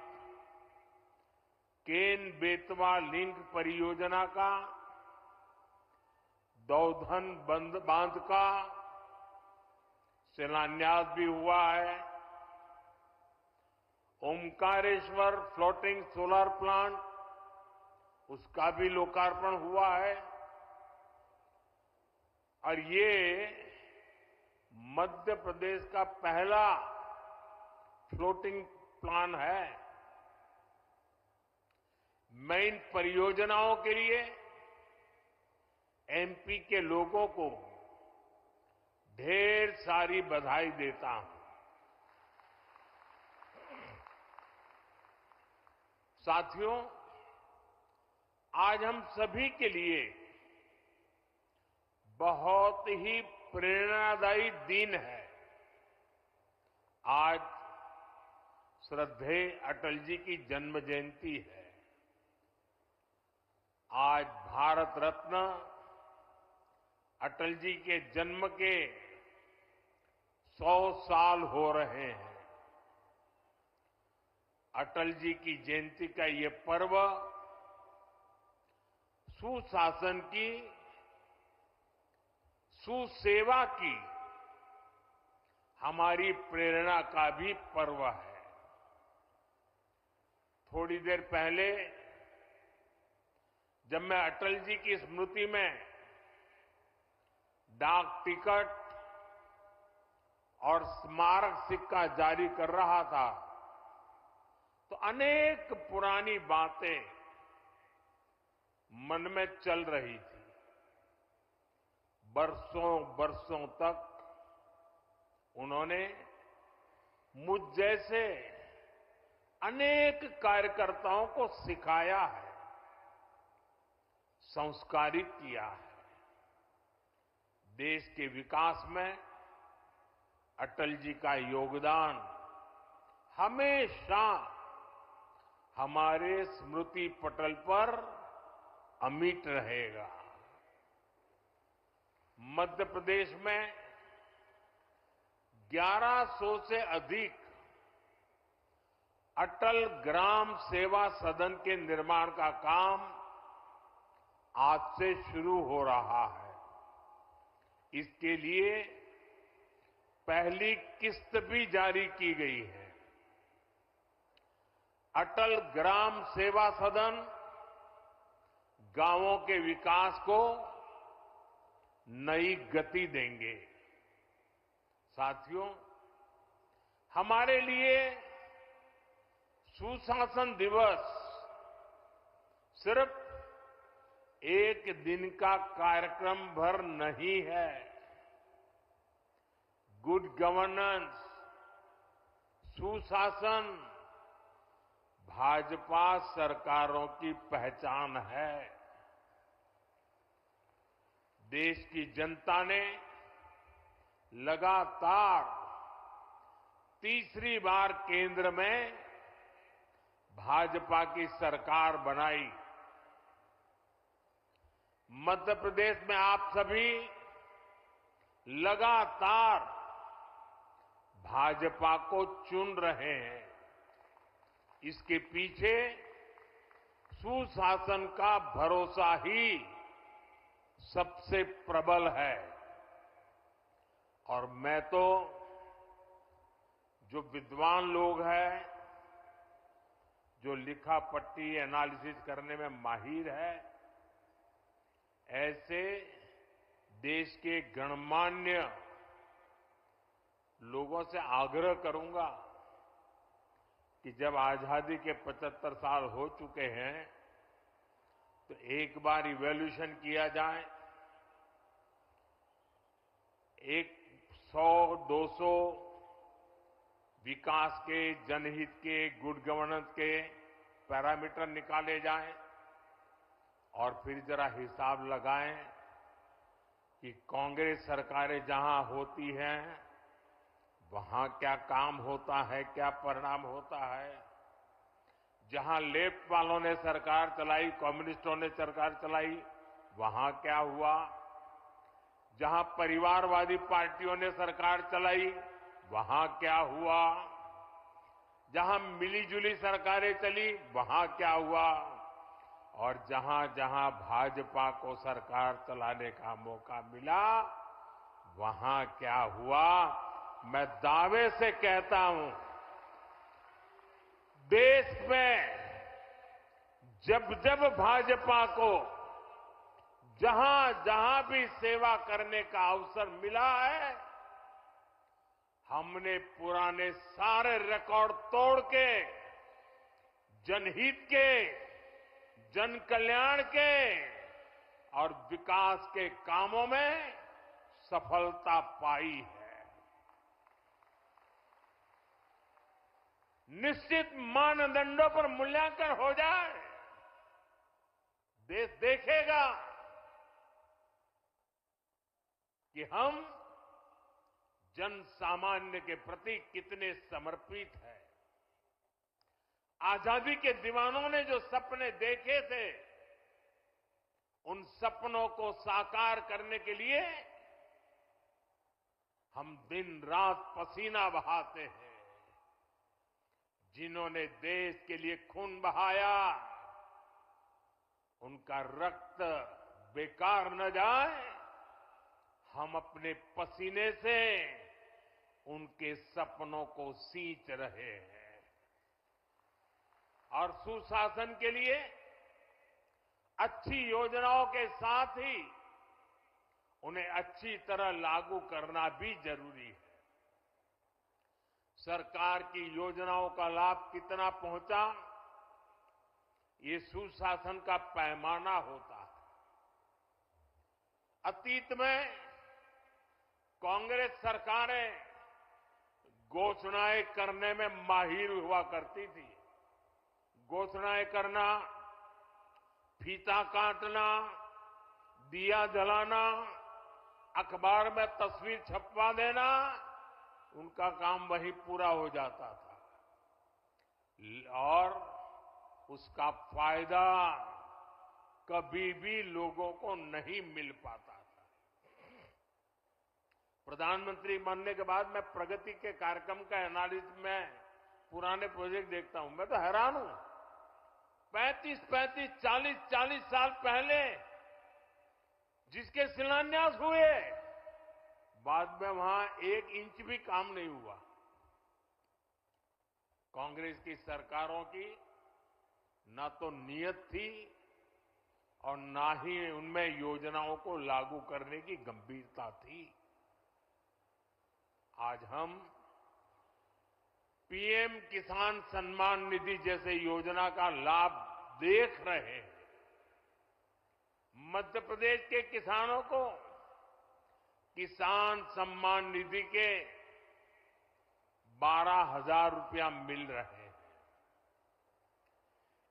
I: केन बेतवा लिंक परियोजना का, दौधन बांध का शिलान्यास भी हुआ है। ओमकारेश्वर फ्लोटिंग सोलर प्लांट, उसका भी लोकार्पण हुआ है। और ये मध्य प्रदेश का पहला फ्लोटिंग प्लांट है। मैं इन परियोजनाओं के लिए एमपी के लोगों को ढेर सारी बधाई देता हूं। साथियों, आज हम सभी के लिए बहुत ही प्रेरणादायी दिन है। आज श्रद्धेय अटल जी की जन्म जयंती है। आज भारत रत्न अटल जी के जन्म के 100 साल हो रहे हैं। अटल जी की जयंती का ये पर्व सुशासन की, सुसेवा की हमारी प्रेरणा का भी पर्व है। थोड़ी देर पहले जब मैं अटल जी की स्मृति में डाक टिकट और स्मारक सिक्का जारी कर रहा था, तो अनेक पुरानी बातें मन में चल रही थी। बरसों बरसों तक उन्होंने मुझ जैसे अनेक कार्यकर्ताओं को सिखाया है, संस्कारित किया है। देश के विकास में अटल जी का योगदान हमेशा हमारे स्मृति पटल पर अमिट रहेगा। मध्य प्रदेश में 1100 से अधिक अटल ग्राम सेवा सदन के निर्माण का काम आज से शुरू हो रहा है। इसके लिए पहली किस्त भी जारी की गई है। अटल ग्राम सेवा सदन गांवों के विकास को नई गति देंगे। साथियों, हमारे लिए सुशासन दिवस सिर्फ एक दिन का कार्यक्रम भर नहीं है। गुड गवर्नेंस, सुशासन भाजपा सरकारों की पहचान है। देश की जनता ने लगातार तीसरी बार केंद्र में भाजपा की सरकार बनाई। मध्य प्रदेश में आप सभी लगातार भाजपा को चुन रहे हैं, इसके पीछे सुशासन का भरोसा ही सबसे प्रबल है। और मैं तो जो विद्वान लोग हैं, जो लिखा पट्टी एनालिसिस करने में माहिर है, ऐसे देश के गणमान्य लोगों से आग्रह करूंगा कि जब आजादी के 75 साल हो चुके हैं तो एक बार इवैल्यूएशन किया जाए। 100-200 विकास के, जनहित के, गुड गवर्नेंस के पैरामीटर निकाले जाएं और फिर जरा हिसाब लगाएं कि कांग्रेस सरकारें जहां होती हैं वहां क्या काम होता है, क्या परिणाम होता है। जहां लेफ्ट वालों ने सरकार चलाई, कम्युनिस्टों ने सरकार चलाई, वहां क्या हुआ। जहां परिवारवादी पार्टियों ने सरकार चलाई, वहां क्या हुआ। जहां मिलीजुली सरकारें चली, वहां क्या हुआ। और जहां जहां भाजपा को सरकार चलाने का मौका मिला, वहां क्या हुआ। मैं दावे से कहता हूं, देश में जब जब भाजपा को जहां जहां भी सेवा करने का अवसर मिला है, हमने पुराने सारे रिकॉर्ड तोड़ के जनहित के, जन कल्याण के और विकास के कामों में सफलता पाई है। निश्चित मानदंडों पर मूल्यांकन हो जाए, देश देखेगा कि हम जन सामान्य के प्रति कितने समर्पित हैं। आजादी के दीवानों ने जो सपने देखे थे, उन सपनों को साकार करने के लिए हम दिन रात पसीना बहाते हैं। जिन्होंने देश के लिए खून बहाया, उनका रक्त बेकार न जाए, हम अपने पसीने से उनके सपनों को सींच रहे हैं। और सुशासन के लिए अच्छी योजनाओं के साथ ही उन्हें अच्छी तरह लागू करना भी जरूरी है। सरकार की योजनाओं का लाभ कितना पहुंचा, ये सुशासन का पैमाना होता है। अतीत में कांग्रेस सरकारें घोषणाएं करने में माहिर हुआ करती थी। घोषणाएं करना, फीता काटना, दिया जलाना, अखबार में तस्वीर छपवा देना, उनका काम वहीं पूरा हो जाता था और उसका फायदा कभी भी लोगों को नहीं मिल पाता था। प्रधानमंत्री बनने के बाद मैं प्रगति के कार्यक्रम का एनालिसिस में पुराने प्रोजेक्ट देखता हूं, मैं तो हैरान हूं। 35, 40 साल पहले जिसके शिलान्यास हुए, बाद में वहां 1 इंच भी काम नहीं हुआ। कांग्रेस की सरकारों की ना तो नीयत थी और ना ही उनमें योजनाओं को लागू करने की गंभीरता थी। आज हम पीएम किसान सम्मान निधि जैसे योजना का लाभ देख रहे हैं। मध्य प्रदेश के किसानों को किसान सम्मान निधि के 12,000 रुपया मिल रहे हैं।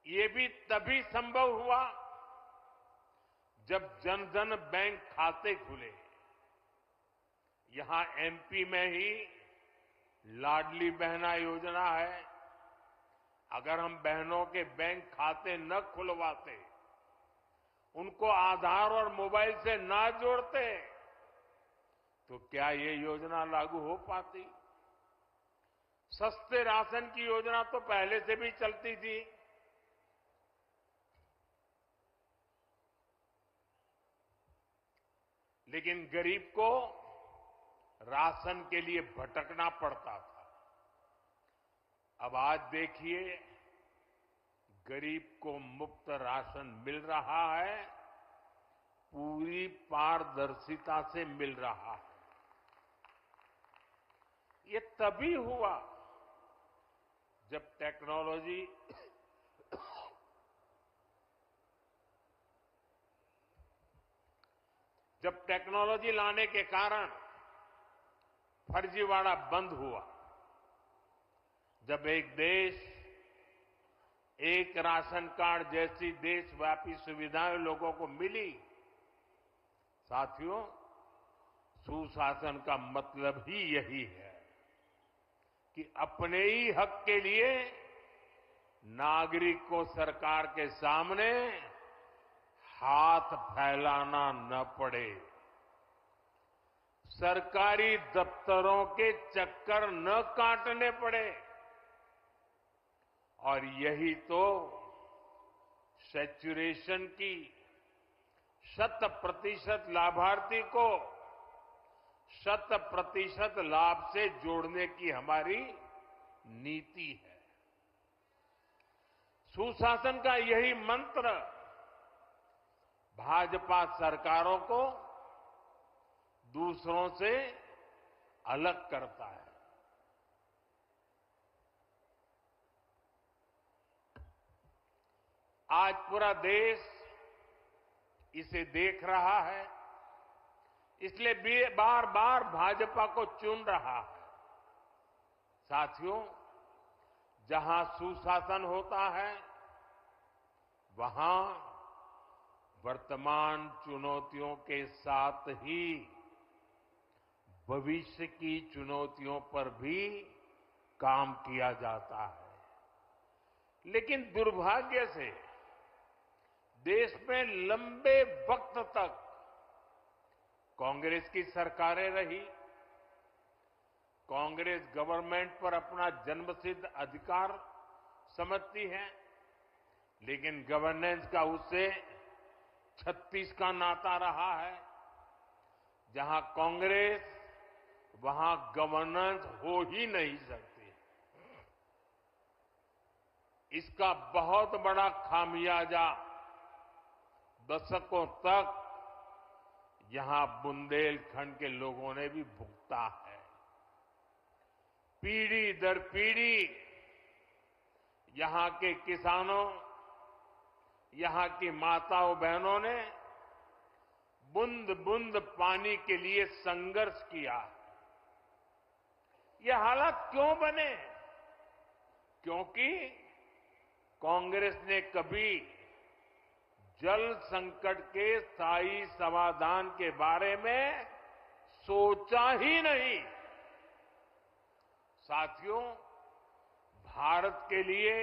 I: ये भी तभी संभव हुआ जब जन धन बैंक खाते खुले। यहां एमपी में ही लाडली बहना योजना है। अगर हम बहनों के बैंक खाते न खुलवाते, उनको आधार और मोबाइल से ना जोड़ते, तो क्या ये योजना लागू हो पाती? सस्ते राशन की योजना तो पहले से भी चलती थी, लेकिन गरीब को राशन के लिए भटकना पड़ता था। अब आज देखिए, गरीब को मुफ्त राशन मिल रहा है, पूरी पारदर्शिता से मिल रहा है। ये तभी हुआ जब टेक्नोलॉजी लाने के कारण फर्जीवाड़ा बंद हुआ, जब एक देश एक राशन कार्ड जैसी देशव्यापी सुविधाएं लोगों को मिली। साथियों, सुशासन का मतलब ही यही है कि अपने ही हक के लिए नागरिक को सरकार के सामने हाथ फैलाना न पड़े, सरकारी दफ्तरों के चक्कर न काटने पड़े। और यही तो सैचुरेशन की 100% लाभार्थी को 100% लाभ से जोड़ने की हमारी नीति है। सुशासन का यही मंत्र भाजपा सरकारों को दूसरों से अलग करता है। आज पूरा देश इसे देख रहा है, इसलिए बार बार भाजपा को चुन रहा है। साथियों, जहां सुशासन होता है, वहां वर्तमान चुनौतियों के साथ ही भविष्य की चुनौतियों पर भी काम किया जाता है। लेकिन दुर्भाग्य से देश में लंबे वक्त तक कांग्रेस की सरकारें रही। कांग्रेस गवर्नमेंट पर अपना जन्मसिद्ध अधिकार समझती है, लेकिन गवर्नेंस का उससे 36 का नाता रहा है। जहां कांग्रेस, वहां गवर्नेंस हो ही नहीं सकती। इसका बहुत बड़ा खामियाजा दशकों तक यहां बुंदेलखंड के लोगों ने भी भुगता है। पीढ़ी दर पीढ़ी यहां के किसानों, यहां की माताओं बहनों ने बूंद बूंद पानी के लिए संघर्ष किया। ये हालात क्यों बने? क्योंकि कांग्रेस ने कभी जल संकट के स्थायी समाधान के बारे में सोचा ही नहीं। साथियों, भारत के लिए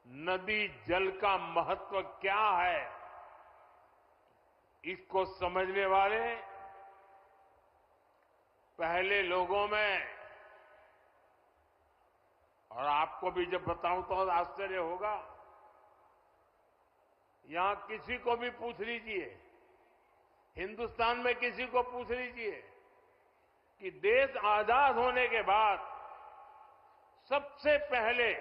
I: नदी जल का महत्व क्या है, इसको समझने वाले पहले लोगों में, और आपको भी जब बताऊं तो आश्चर्य होगा, यहां किसी को भी पूछ लीजिए, हिंदुस्तान में किसी को पूछ लीजिए कि देश आजाद होने के बाद सबसे पहले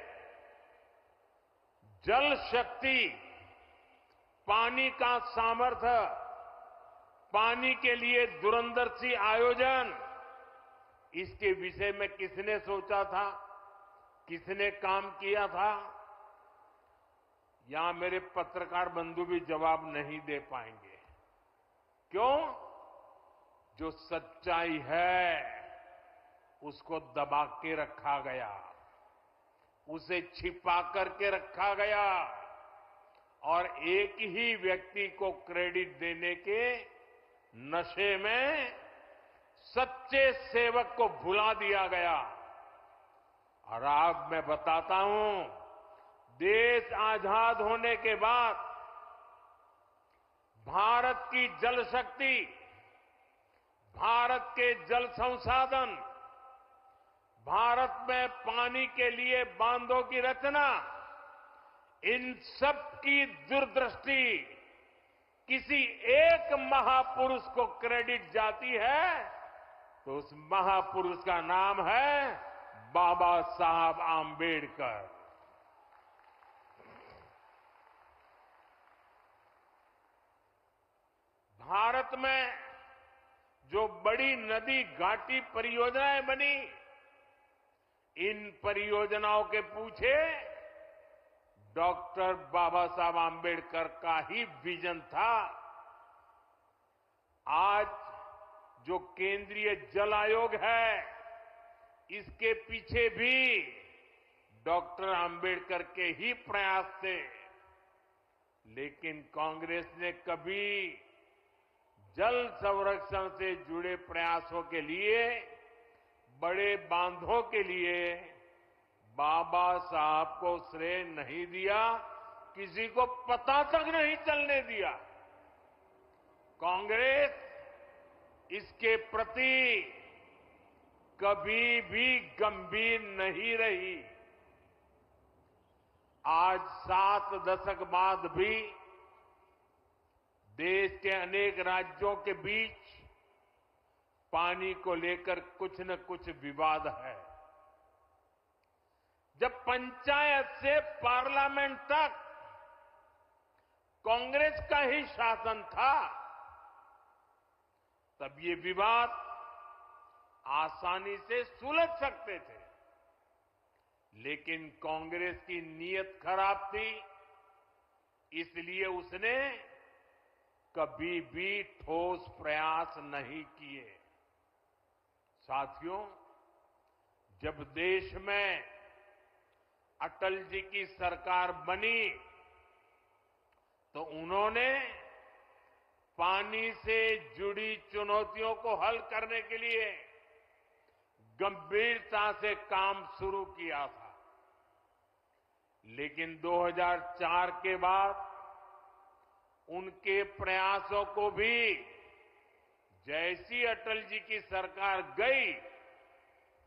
I: जल शक्ति, पानी का सामर्थ्य, पानी के लिए दूरंदर्शी आयोजन, इसके विषय में किसने सोचा था, किसने काम किया था? यहां मेरे पत्रकार बंधु भी जवाब नहीं दे पाएंगे। क्यों? जो सच्चाई है उसको दबा के रखा गया, उसे छिपा करके रखा गया और एक ही व्यक्ति को क्रेडिट देने के नशे में सच्चे सेवक को भुला दिया गया। और आज मैं बताता हूं, देश आजाद होने के बाद भारत की जल शक्ति, भारत के जल संसाधन, भारत में पानी के लिए बांधों की रचना, इन सब की दूरदृष्टि किसी एक महापुरुष को क्रेडिट जाती है तो उस महापुरुष का नाम है बाबा साहब आंबेडकर। भारत में जो बड़ी नदी घाटी परियोजनाएं बनी, इन परियोजनाओं के पीछे डॉक्टर बाबा साहब आंबेडकर का ही विजन था। आज जो केंद्रीय जल आयोग है, इसके पीछे भी डॉक्टर आंबेडकर के ही प्रयास थे। लेकिन कांग्रेस ने कभी जल संरक्षण से जुड़े प्रयासों के लिए, बड़े बांधों के लिए बाबा साहब को श्रेय नहीं दिया, किसी को पता तक नहीं चलने दिया। कांग्रेस इसके प्रति कभी भी गंभीर नहीं रही। आज 7 दशक बाद भी देश के अनेक राज्यों के बीच पानी को लेकर कुछ न कुछ विवाद है। जब पंचायत से पार्लियामेंट तक कांग्रेस का ही शासन था, तब ये विवाद आसानी से सुलझ सकते थे। लेकिन कांग्रेस की नीयत खराब थी, इसलिए उसने कभी भी ठोस प्रयास नहीं किए। साथियों, जब देश में अटल जी की सरकार बनी तो उन्होंने पानी से जुड़ी चुनौतियों को हल करने के लिए गंभीरता से काम शुरू किया था। लेकिन 2004 के बाद उनके प्रयासों को भी जैसी अटल जी की सरकार गई,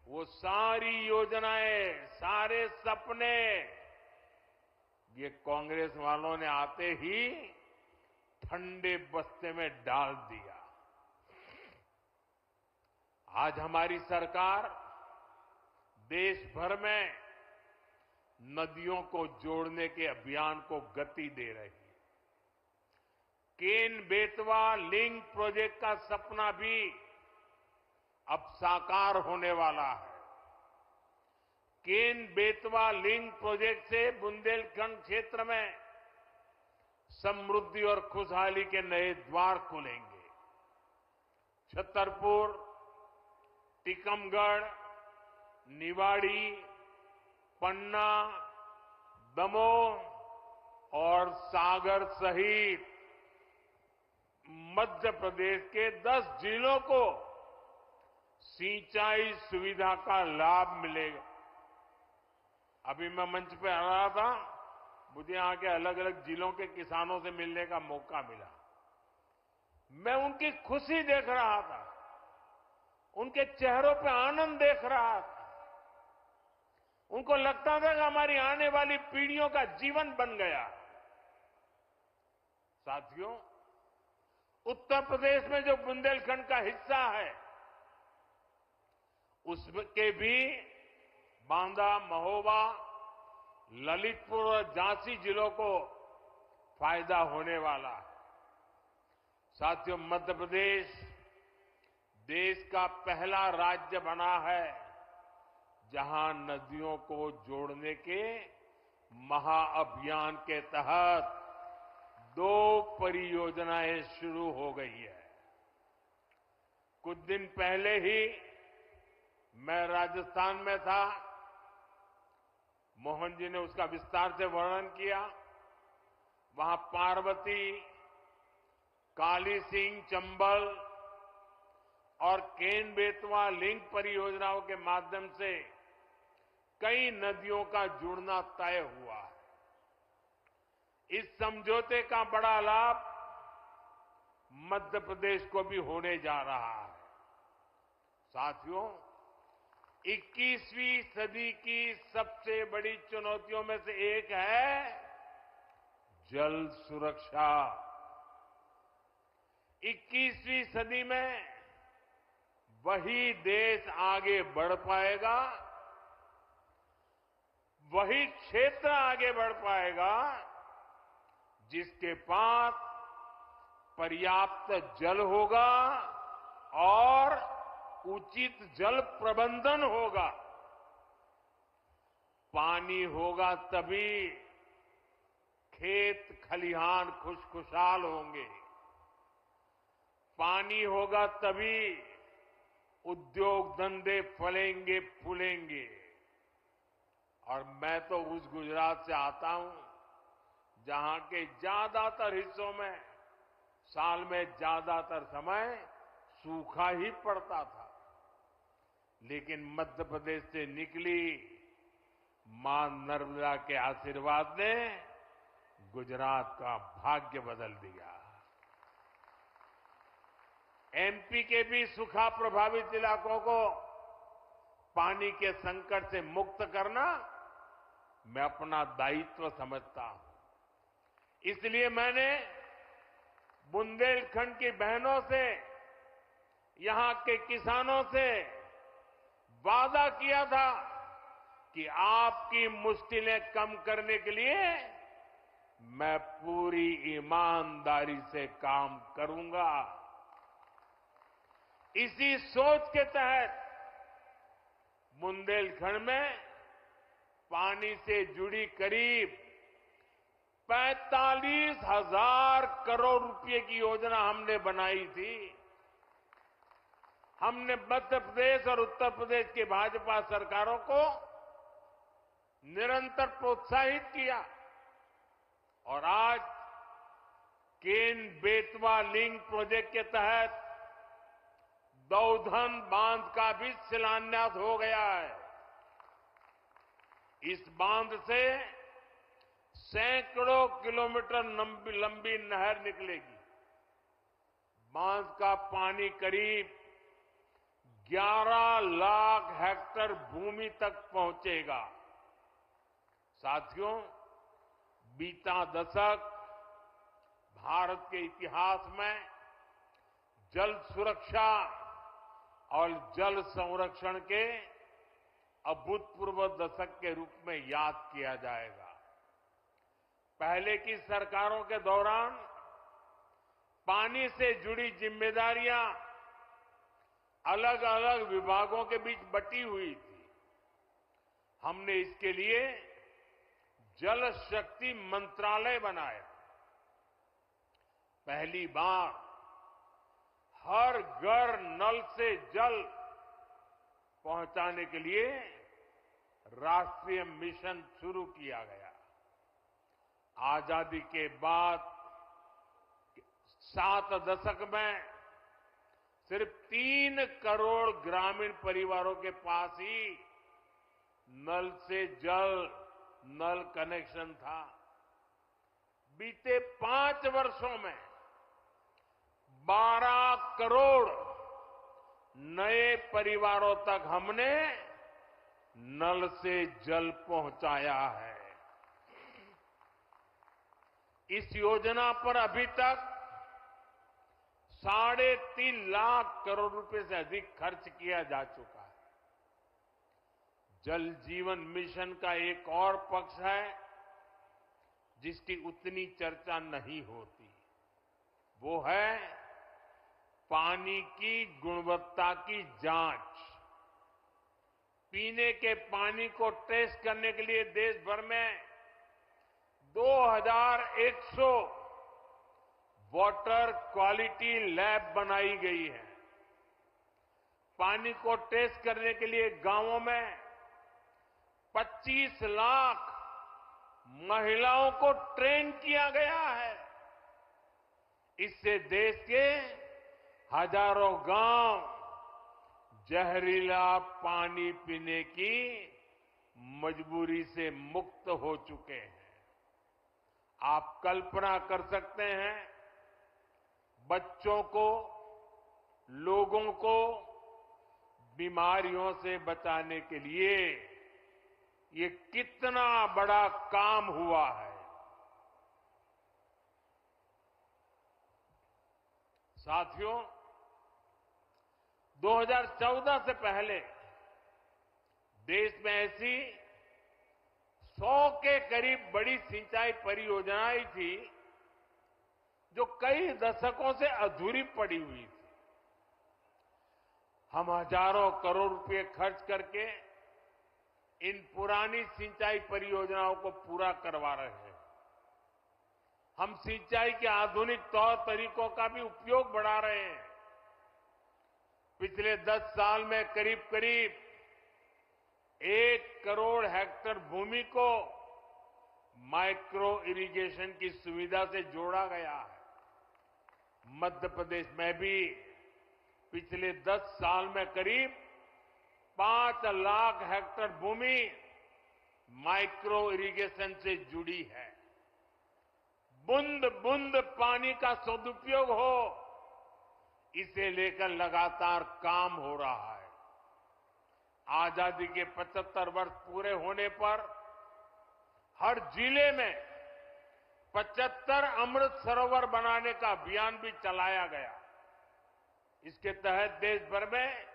I: वो सारी योजनाएं, सारे सपने ये कांग्रेस वालों ने आते ही ठंडे बस्ते में डाल दिया। आज हमारी सरकार देश भर में नदियों को जोड़ने के अभियान को गति दे रही है। केन बेतवा लिंक प्रोजेक्ट का सपना भी अब साकार होने वाला है। केन बेतवा लिंक प्रोजेक्ट से बुंदेलखंड क्षेत्र में समृद्धि और खुशहाली के नए द्वार खुलेंगे। छतरपुर, टीकमगढ़, निवाड़ी, पन्ना, दमोह और सागर सहित मध्य प्रदेश के 10 जिलों को सिंचाई सुविधा का लाभ मिलेगा। अभी मैं मंच पे आ रहा था, मुझे यहाँ के अलग अलग जिलों के किसानों से मिलने का मौका मिला। मैं उनकी खुशी देख रहा था, उनके चेहरों पे आनंद देख रहा था। उनको लगता था कि हमारी आने वाली पीढ़ियों का जीवन बन गया। साथियों, उत्तर प्रदेश में जो बुंदेलखंड का हिस्सा है, उसके भी बांदा, महोबा, ललितपुर और झांसी जिलों को फायदा होने वाला है। साथियों, मध्य प्रदेश देश का पहला राज्य बना है जहां नदियों को जोड़ने के महाअभियान के तहत 2 परियोजनाएं शुरू हो गई है। कुछ दिन पहले ही मैं राजस्थान में था। मोहन जी ने उसका विस्तार से वर्णन किया। वहां पार्वती, काली सिंह, चंबल और केन बेतवा लिंक परियोजनाओं के माध्यम से कई नदियों का जुड़ना तय हुआ है। इस समझौते का बड़ा लाभ मध्य प्रदेश को भी होने जा रहा है। साथियों, 21वीं सदी की सबसे बड़ी चुनौतियों में से एक है जल सुरक्षा। 21वीं सदी में वही देश आगे बढ़ पाएगा, वही क्षेत्र आगे बढ़ पाएगा जिसके पास पर्याप्त जल होगा और उचित जल प्रबंधन होगा। पानी होगा तभी खेत खलिहान खुशखुशाल होंगे, पानी होगा तभी उद्योग धंधे फलेंगे फूलेंगे। और मैं तो उस गुजरात से आता हूं जहां के ज्यादातर हिस्सों में साल में ज्यादातर समय सूखा ही पड़ता था, लेकिन मध्य प्रदेश से निकली मां नर्मदा के आशीर्वाद ने गुजरात का भाग्य बदल दिया। एमपी के भी सूखा प्रभावित इलाकों को पानी के संकट से मुक्त करना मैं अपना दायित्व समझता हूं। इसलिए मैंने बुंदेलखंड की बहनों से, यहां के किसानों से वादा किया था कि आपकी मुश्किलें कम करने के लिए मैं पूरी ईमानदारी से काम करूंगा। इसी सोच के तहत बुंदेलखंड में पानी से जुड़ी करीब 45,000 करोड़ रुपए की योजना हमने बनाई थी। हमने मध्य प्रदेश और उत्तर प्रदेश की भाजपा सरकारों को निरंतर प्रोत्साहित किया और आज केन बेतवा लिंक प्रोजेक्ट के तहत दौधन बांध का भी शिलान्यास हो गया है। इस बांध से सैकड़ों किलोमीटर लंबी नहर निकलेगी। बांध का पानी करीब 11 लाख हेक्टेयर भूमि तक पहुंचेगा। साथियों, बीता दशक भारत के इतिहास में जल सुरक्षा और जल संरक्षण के अभूतपूर्व दशक के रूप में याद किया जाएगा। पहले की सरकारों के दौरान पानी से जुड़ी जिम्मेदारियां अलग अलग विभागों के बीच बटी हुई थी। हमने इसके लिए जल शक्ति मंत्रालय बनाया। पहली बार हर घर नल से जल पहुंचाने के लिए राष्ट्रीय मिशन शुरू किया गया। आजादी के बाद 7 दशक में सिर्फ 3 करोड़ ग्रामीण परिवारों के पास ही नल से जल नल कनेक्शन था। बीते 5 वर्षों में 12 करोड़ नए परिवारों तक हमने नल से जल पहुंचाया है। इस योजना पर अभी तक 3.5 लाख करोड़ रुपए से अधिक खर्च किया जा चुका है। जल जीवन मिशन का एक और पक्ष है जिसकी उतनी चर्चा नहीं होती, वो है पानी की गुणवत्ता की जांच। पीने के पानी को टेस्ट करने के लिए देश भर में 2100 वाटर क्वालिटी लैब बनाई गई है। पानी को टेस्ट करने के लिए गांवों में 25 लाख महिलाओं को ट्रेन किया गया है। इससे देश के हजारों गांव जहरीला पानी पीने की मजबूरी से मुक्त हो चुके हैं। आप कल्पना कर सकते हैं, बच्चों को, लोगों को बीमारियों से बचाने के लिए ये कितना बड़ा काम हुआ है। साथियों, 2014 से पहले देश में ऐसी 100 के करीब बड़ी सिंचाई परियोजनाएं थी जो कई दशकों से अधूरी पड़ी हुई थी। हम हजारों करोड़ रुपए खर्च करके इन पुरानी सिंचाई परियोजनाओं को पूरा करवा रहे हैं। हम सिंचाई के आधुनिक तौर तरीकों का भी उपयोग बढ़ा रहे हैं। पिछले 10 साल में करीब करीब 1 करोड़ हेक्टेयर भूमि को माइक्रो इरिगेशन की सुविधा से जोड़ा गया है। मध्य प्रदेश में भी पिछले 10 साल में करीब 5 लाख हेक्टेयर भूमि माइक्रो इरिगेशन से जुड़ी है। बूंद बूंद पानी का सदुपयोग हो, इसे लेकर लगातार काम हो रहा है। आजादी के 75 वर्ष पूरे होने पर हर जिले में 75 अमृत सरोवर बनाने का अभियान भी चलाया गया। इसके तहत देश भर में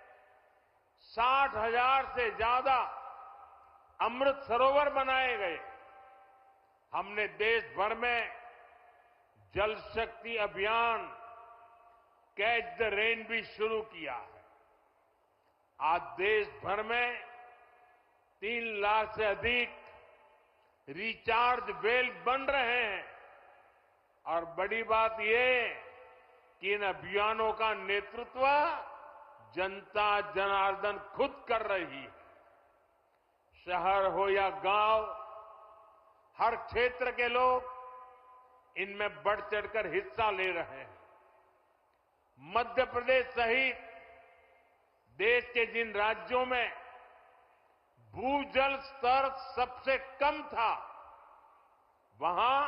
I: 60,000 से ज्यादा अमृत सरोवर बनाए गए। हमने देश भर में जल शक्ति अभियान कैच द रेन भी शुरू किया है। आज देश भर में 3 लाख से अधिक रिचार्ज वेल बन रहे हैं और बड़ी बात यह कि इन अभियानों का नेतृत्व जनता जनार्दन खुद कर रही है। शहर हो या गांव, हर क्षेत्र के लोग इनमें बढ़ चढ़कर हिस्सा ले रहे हैं। मध्य प्रदेश सहित देश के जिन राज्यों में भूजल स्तर सबसे कम था, वहां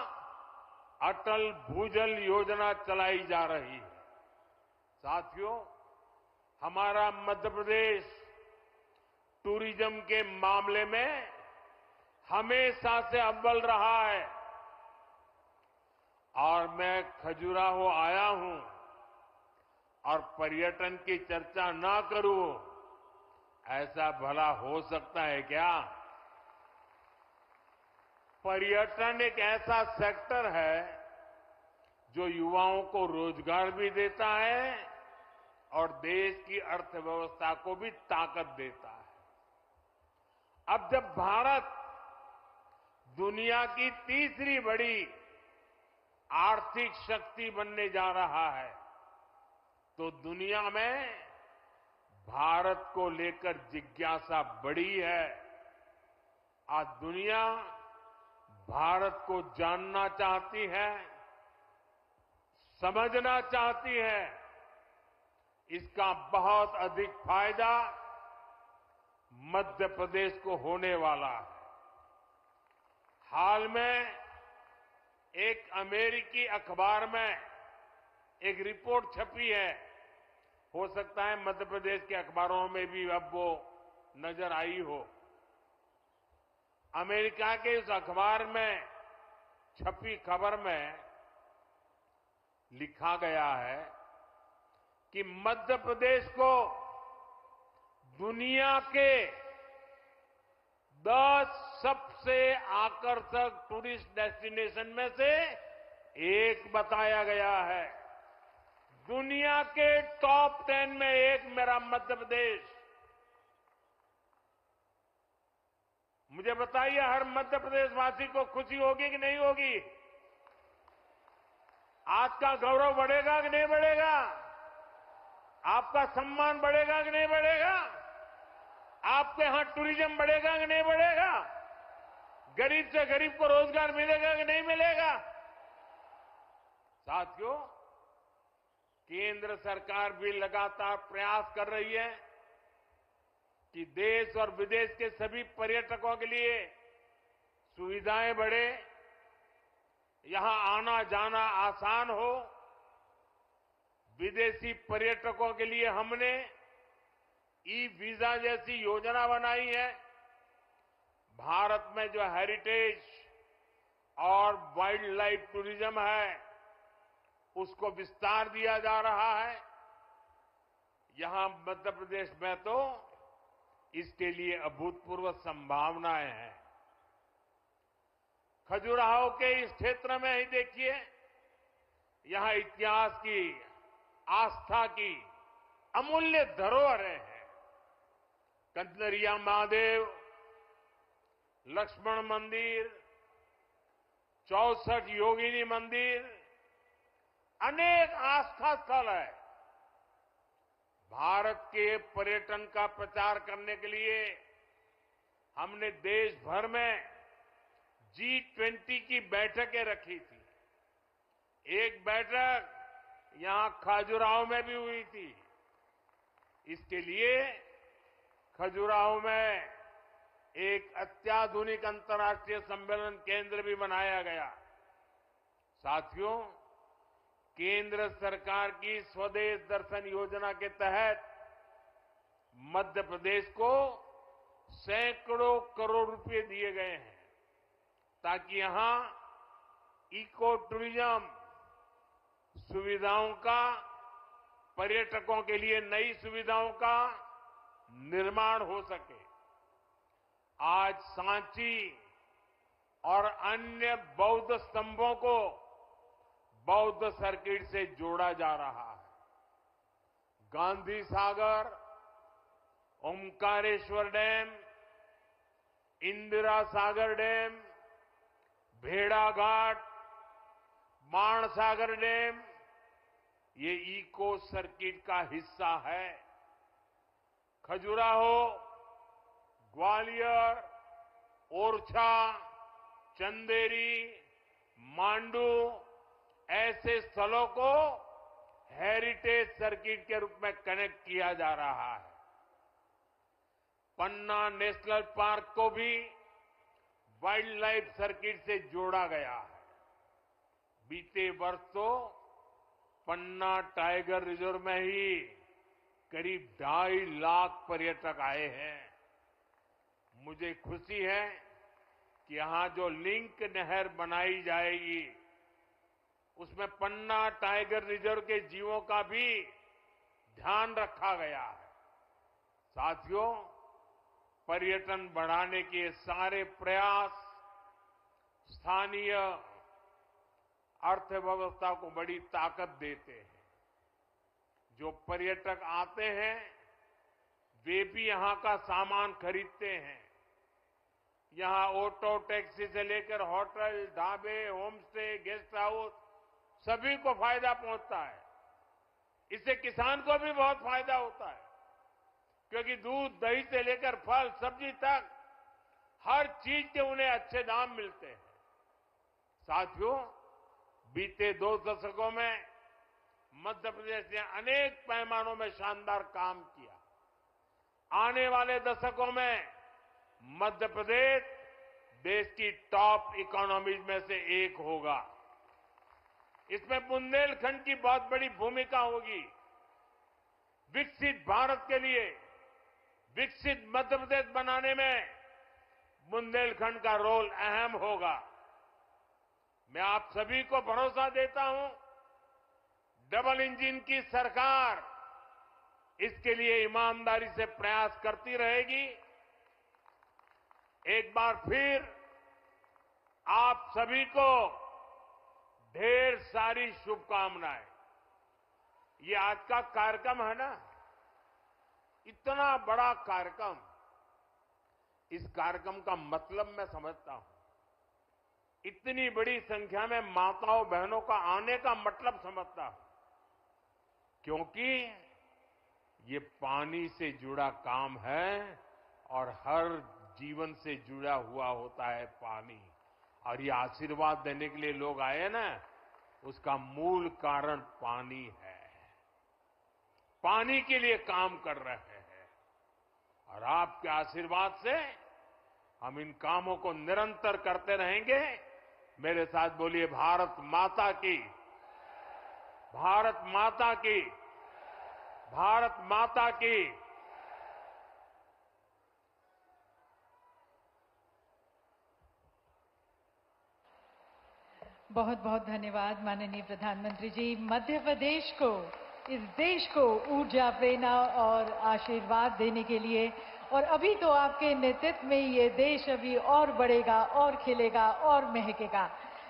I: अटल भूजल योजना चलाई जा रही है। साथियों, हमारा मध्य प्रदेश टूरिज्म के मामले में हमेशा से अव्वल रहा है और मैं खजुराहो आया हूं और पर्यटन की चर्चा ना करूं, ऐसा भला हो सकता है क्या? पर्यटन एक ऐसा सेक्टर है जो युवाओं को रोजगार भी देता है और देश की अर्थव्यवस्था को भी ताकत देता है। अब जब भारत दुनिया की तीसरी बड़ी आर्थिक शक्ति बनने जा रहा है, तो दुनिया में भारत को लेकर जिज्ञासा बढ़ी है। आज दुनिया भारत को जानना चाहती है, समझना चाहती है। इसका बहुत अधिक फायदा मध्य प्रदेश को होने वाला है। हाल में एक अमेरिकी अखबार में एक रिपोर्ट छपी है, हो सकता है मध्य प्रदेश के अखबारों में भी अब वो नजर आई हो। अमेरिका के इस अखबार में छपी खबर में लिखा गया है कि मध्य प्रदेश को दुनिया के 10 सबसे आकर्षक टूरिस्ट डेस्टिनेशन में से एक बताया गया है। दुनिया के टॉप 10 में एक मेरा मध्य प्रदेश। मुझे बताइए, हर मध्य प्रदेश वासी को खुशी होगी कि नहीं होगी? आज का गौरव बढ़ेगा कि नहीं बढ़ेगा? आपका सम्मान बढ़ेगा कि नहीं बढ़ेगा? आपके यहां टूरिज्म बढ़ेगा कि नहीं बढ़ेगा? गरीब से गरीब को रोजगार मिलेगा कि नहीं मिलेगा? साथियों, केंद्र सरकार भी लगातार प्रयास कर रही है कि देश और विदेश के सभी पर्यटकों के लिए सुविधाएं बढ़े, यहां आना जाना आसान हो। विदेशी पर्यटकों के लिए हमने ई वीजा जैसी योजना बनाई है। भारत में जो हेरिटेज और वाइल्ड लाइफ टूरिज्म है उसको विस्तार दिया जा रहा है। यहां मध्य प्रदेश में तो इसके लिए अभूतपूर्व संभावनाएं हैं। खजुराहो के इस क्षेत्र में ही देखिए, यहां इतिहास की, आस्था की अमूल्य धरोहरें हैं। कंदरिया महादेव, लक्ष्मण मंदिर, 64 योगिनी मंदिर, अनेक आस्था स्थल है। भारत के पर्यटन का प्रचार करने के लिए हमने देश भर में G20 की बैठकें रखी थी। एक बैठक यहां खजुराहो में भी हुई थी। इसके लिए खजुराहो में एक अत्याधुनिक अंतर्राष्ट्रीय सम्मेलन केंद्र भी बनाया गया। साथियों, केंद्र सरकार की स्वदेश दर्शन योजना के तहत मध्य प्रदेश को सैकड़ों करोड़ रुपए दिए गए हैं ताकि यहां इको टूरिज्म सुविधाओं का, पर्यटकों के लिए नई सुविधाओं का निर्माण हो सके। आज सांची और अन्य बौद्ध स्तंभों को बौद्ध सर्किट से जोड़ा जा रहा है। गांधी सागर, ओमकारेश्वर डैम, इंदिरा सागर डैम, भेड़ाघाट, माणसागर डैम, ये इको सर्किट का हिस्सा है। खजुराहो, ग्वालियर, ओरछा, चंदेरी, मांडू ऐसे स्थलों को हेरिटेज सर्किट के रूप में कनेक्ट किया जा रहा है। पन्ना नेशनल पार्क को भी वाइल्ड लाइफ सर्किट से जोड़ा गया है। बीते वर्ष तो पन्ना टाइगर रिजर्व में ही करीब 2.5 लाख पर्यटक आए हैं। मुझे खुशी है कि यहां जो लिंक नहर बनाई जाएगी उसमें पन्ना टाइगर रिजर्व के जीवों का भी ध्यान रखा गया है। साथियों, पर्यटन बढ़ाने के सारे प्रयास स्थानीय अर्थव्यवस्था को बड़ी ताकत देते हैं। जो पर्यटक आते हैं वे भी यहां का सामान खरीदते हैं। यहां ऑटो टैक्सी से लेकर होटल, ढाबे, होम स्टे, गेस्ट हाउस सभी को फायदा पहुंचता है। इससे किसान को भी बहुत फायदा होता है क्योंकि दूध, दही से लेकर फल, सब्जी तक हर चीज के उन्हें अच्छे दाम मिलते हैं। साथियों, बीते 2 दशकों में मध्य प्रदेश ने अनेक पैमानों में शानदार काम किया। आने वाले दशकों में मध्य प्रदेश देश की टॉप इकोनॉमीज में से एक होगा। इसमें बुंदेलखंड की बहुत बड़ी भूमिका होगी। विकसित भारत के लिए विकसित मध्य प्रदेश बनाने में बुंदेलखंड का रोल अहम होगा। मैं आप सभी को भरोसा देता हूं, डबल इंजन की सरकार इसके लिए ईमानदारी से प्रयास करती रहेगी। एक बार फिर आप सभी को ढेर सारी शुभकामनाएं। ये आज का कार्यक्रम है ना, इतना बड़ा कार्यक्रम, इस कार्यक्रम का मतलब मैं समझता हूं। इतनी बड़ी संख्या में माताओं बहनों का आने का मतलब समझता हूं, क्योंकि ये पानी से जुड़ा काम है और हर जीवन से जुड़ा हुआ होता है पानी। और ये आशीर्वाद देने के लिए लोग आए ना, उसका मूल कारण पानी है। पानी के लिए काम कर रहे हैं और आपके आशीर्वाद से हम इन कामों को निरंतर करते रहेंगे। मेरे साथ बोलिए, भारत माता की, भारत माता की, भारत माता की।
A: बहुत बहुत धन्यवाद माननीय प्रधानमंत्री जी। मध्य प्रदेश को, इस देश को ऊर्जा, प्रेरणा और आशीर्वाद देने के लिए, और अभी तो आपके नेतृत्व में ये देश अभी और बढ़ेगा और खिलेगा और महकेगा।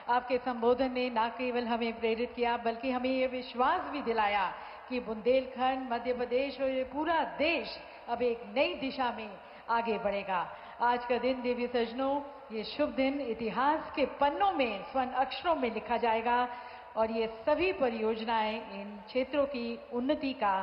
A: आपके संबोधन ने न केवल हमें प्रेरित किया बल्कि हमें ये विश्वास भी दिलाया कि बुंदेलखंड, मध्य प्रदेश और ये पूरा देश अब एक नई दिशा में आगे बढ़ेगा। आज का दिन देवी सज्जनों, ये शुभ दिन इतिहास के पन्नों में स्वर्ण अक्षरों में लिखा जाएगा और ये सभी परियोजनाएं इन क्षेत्रों की उन्नति का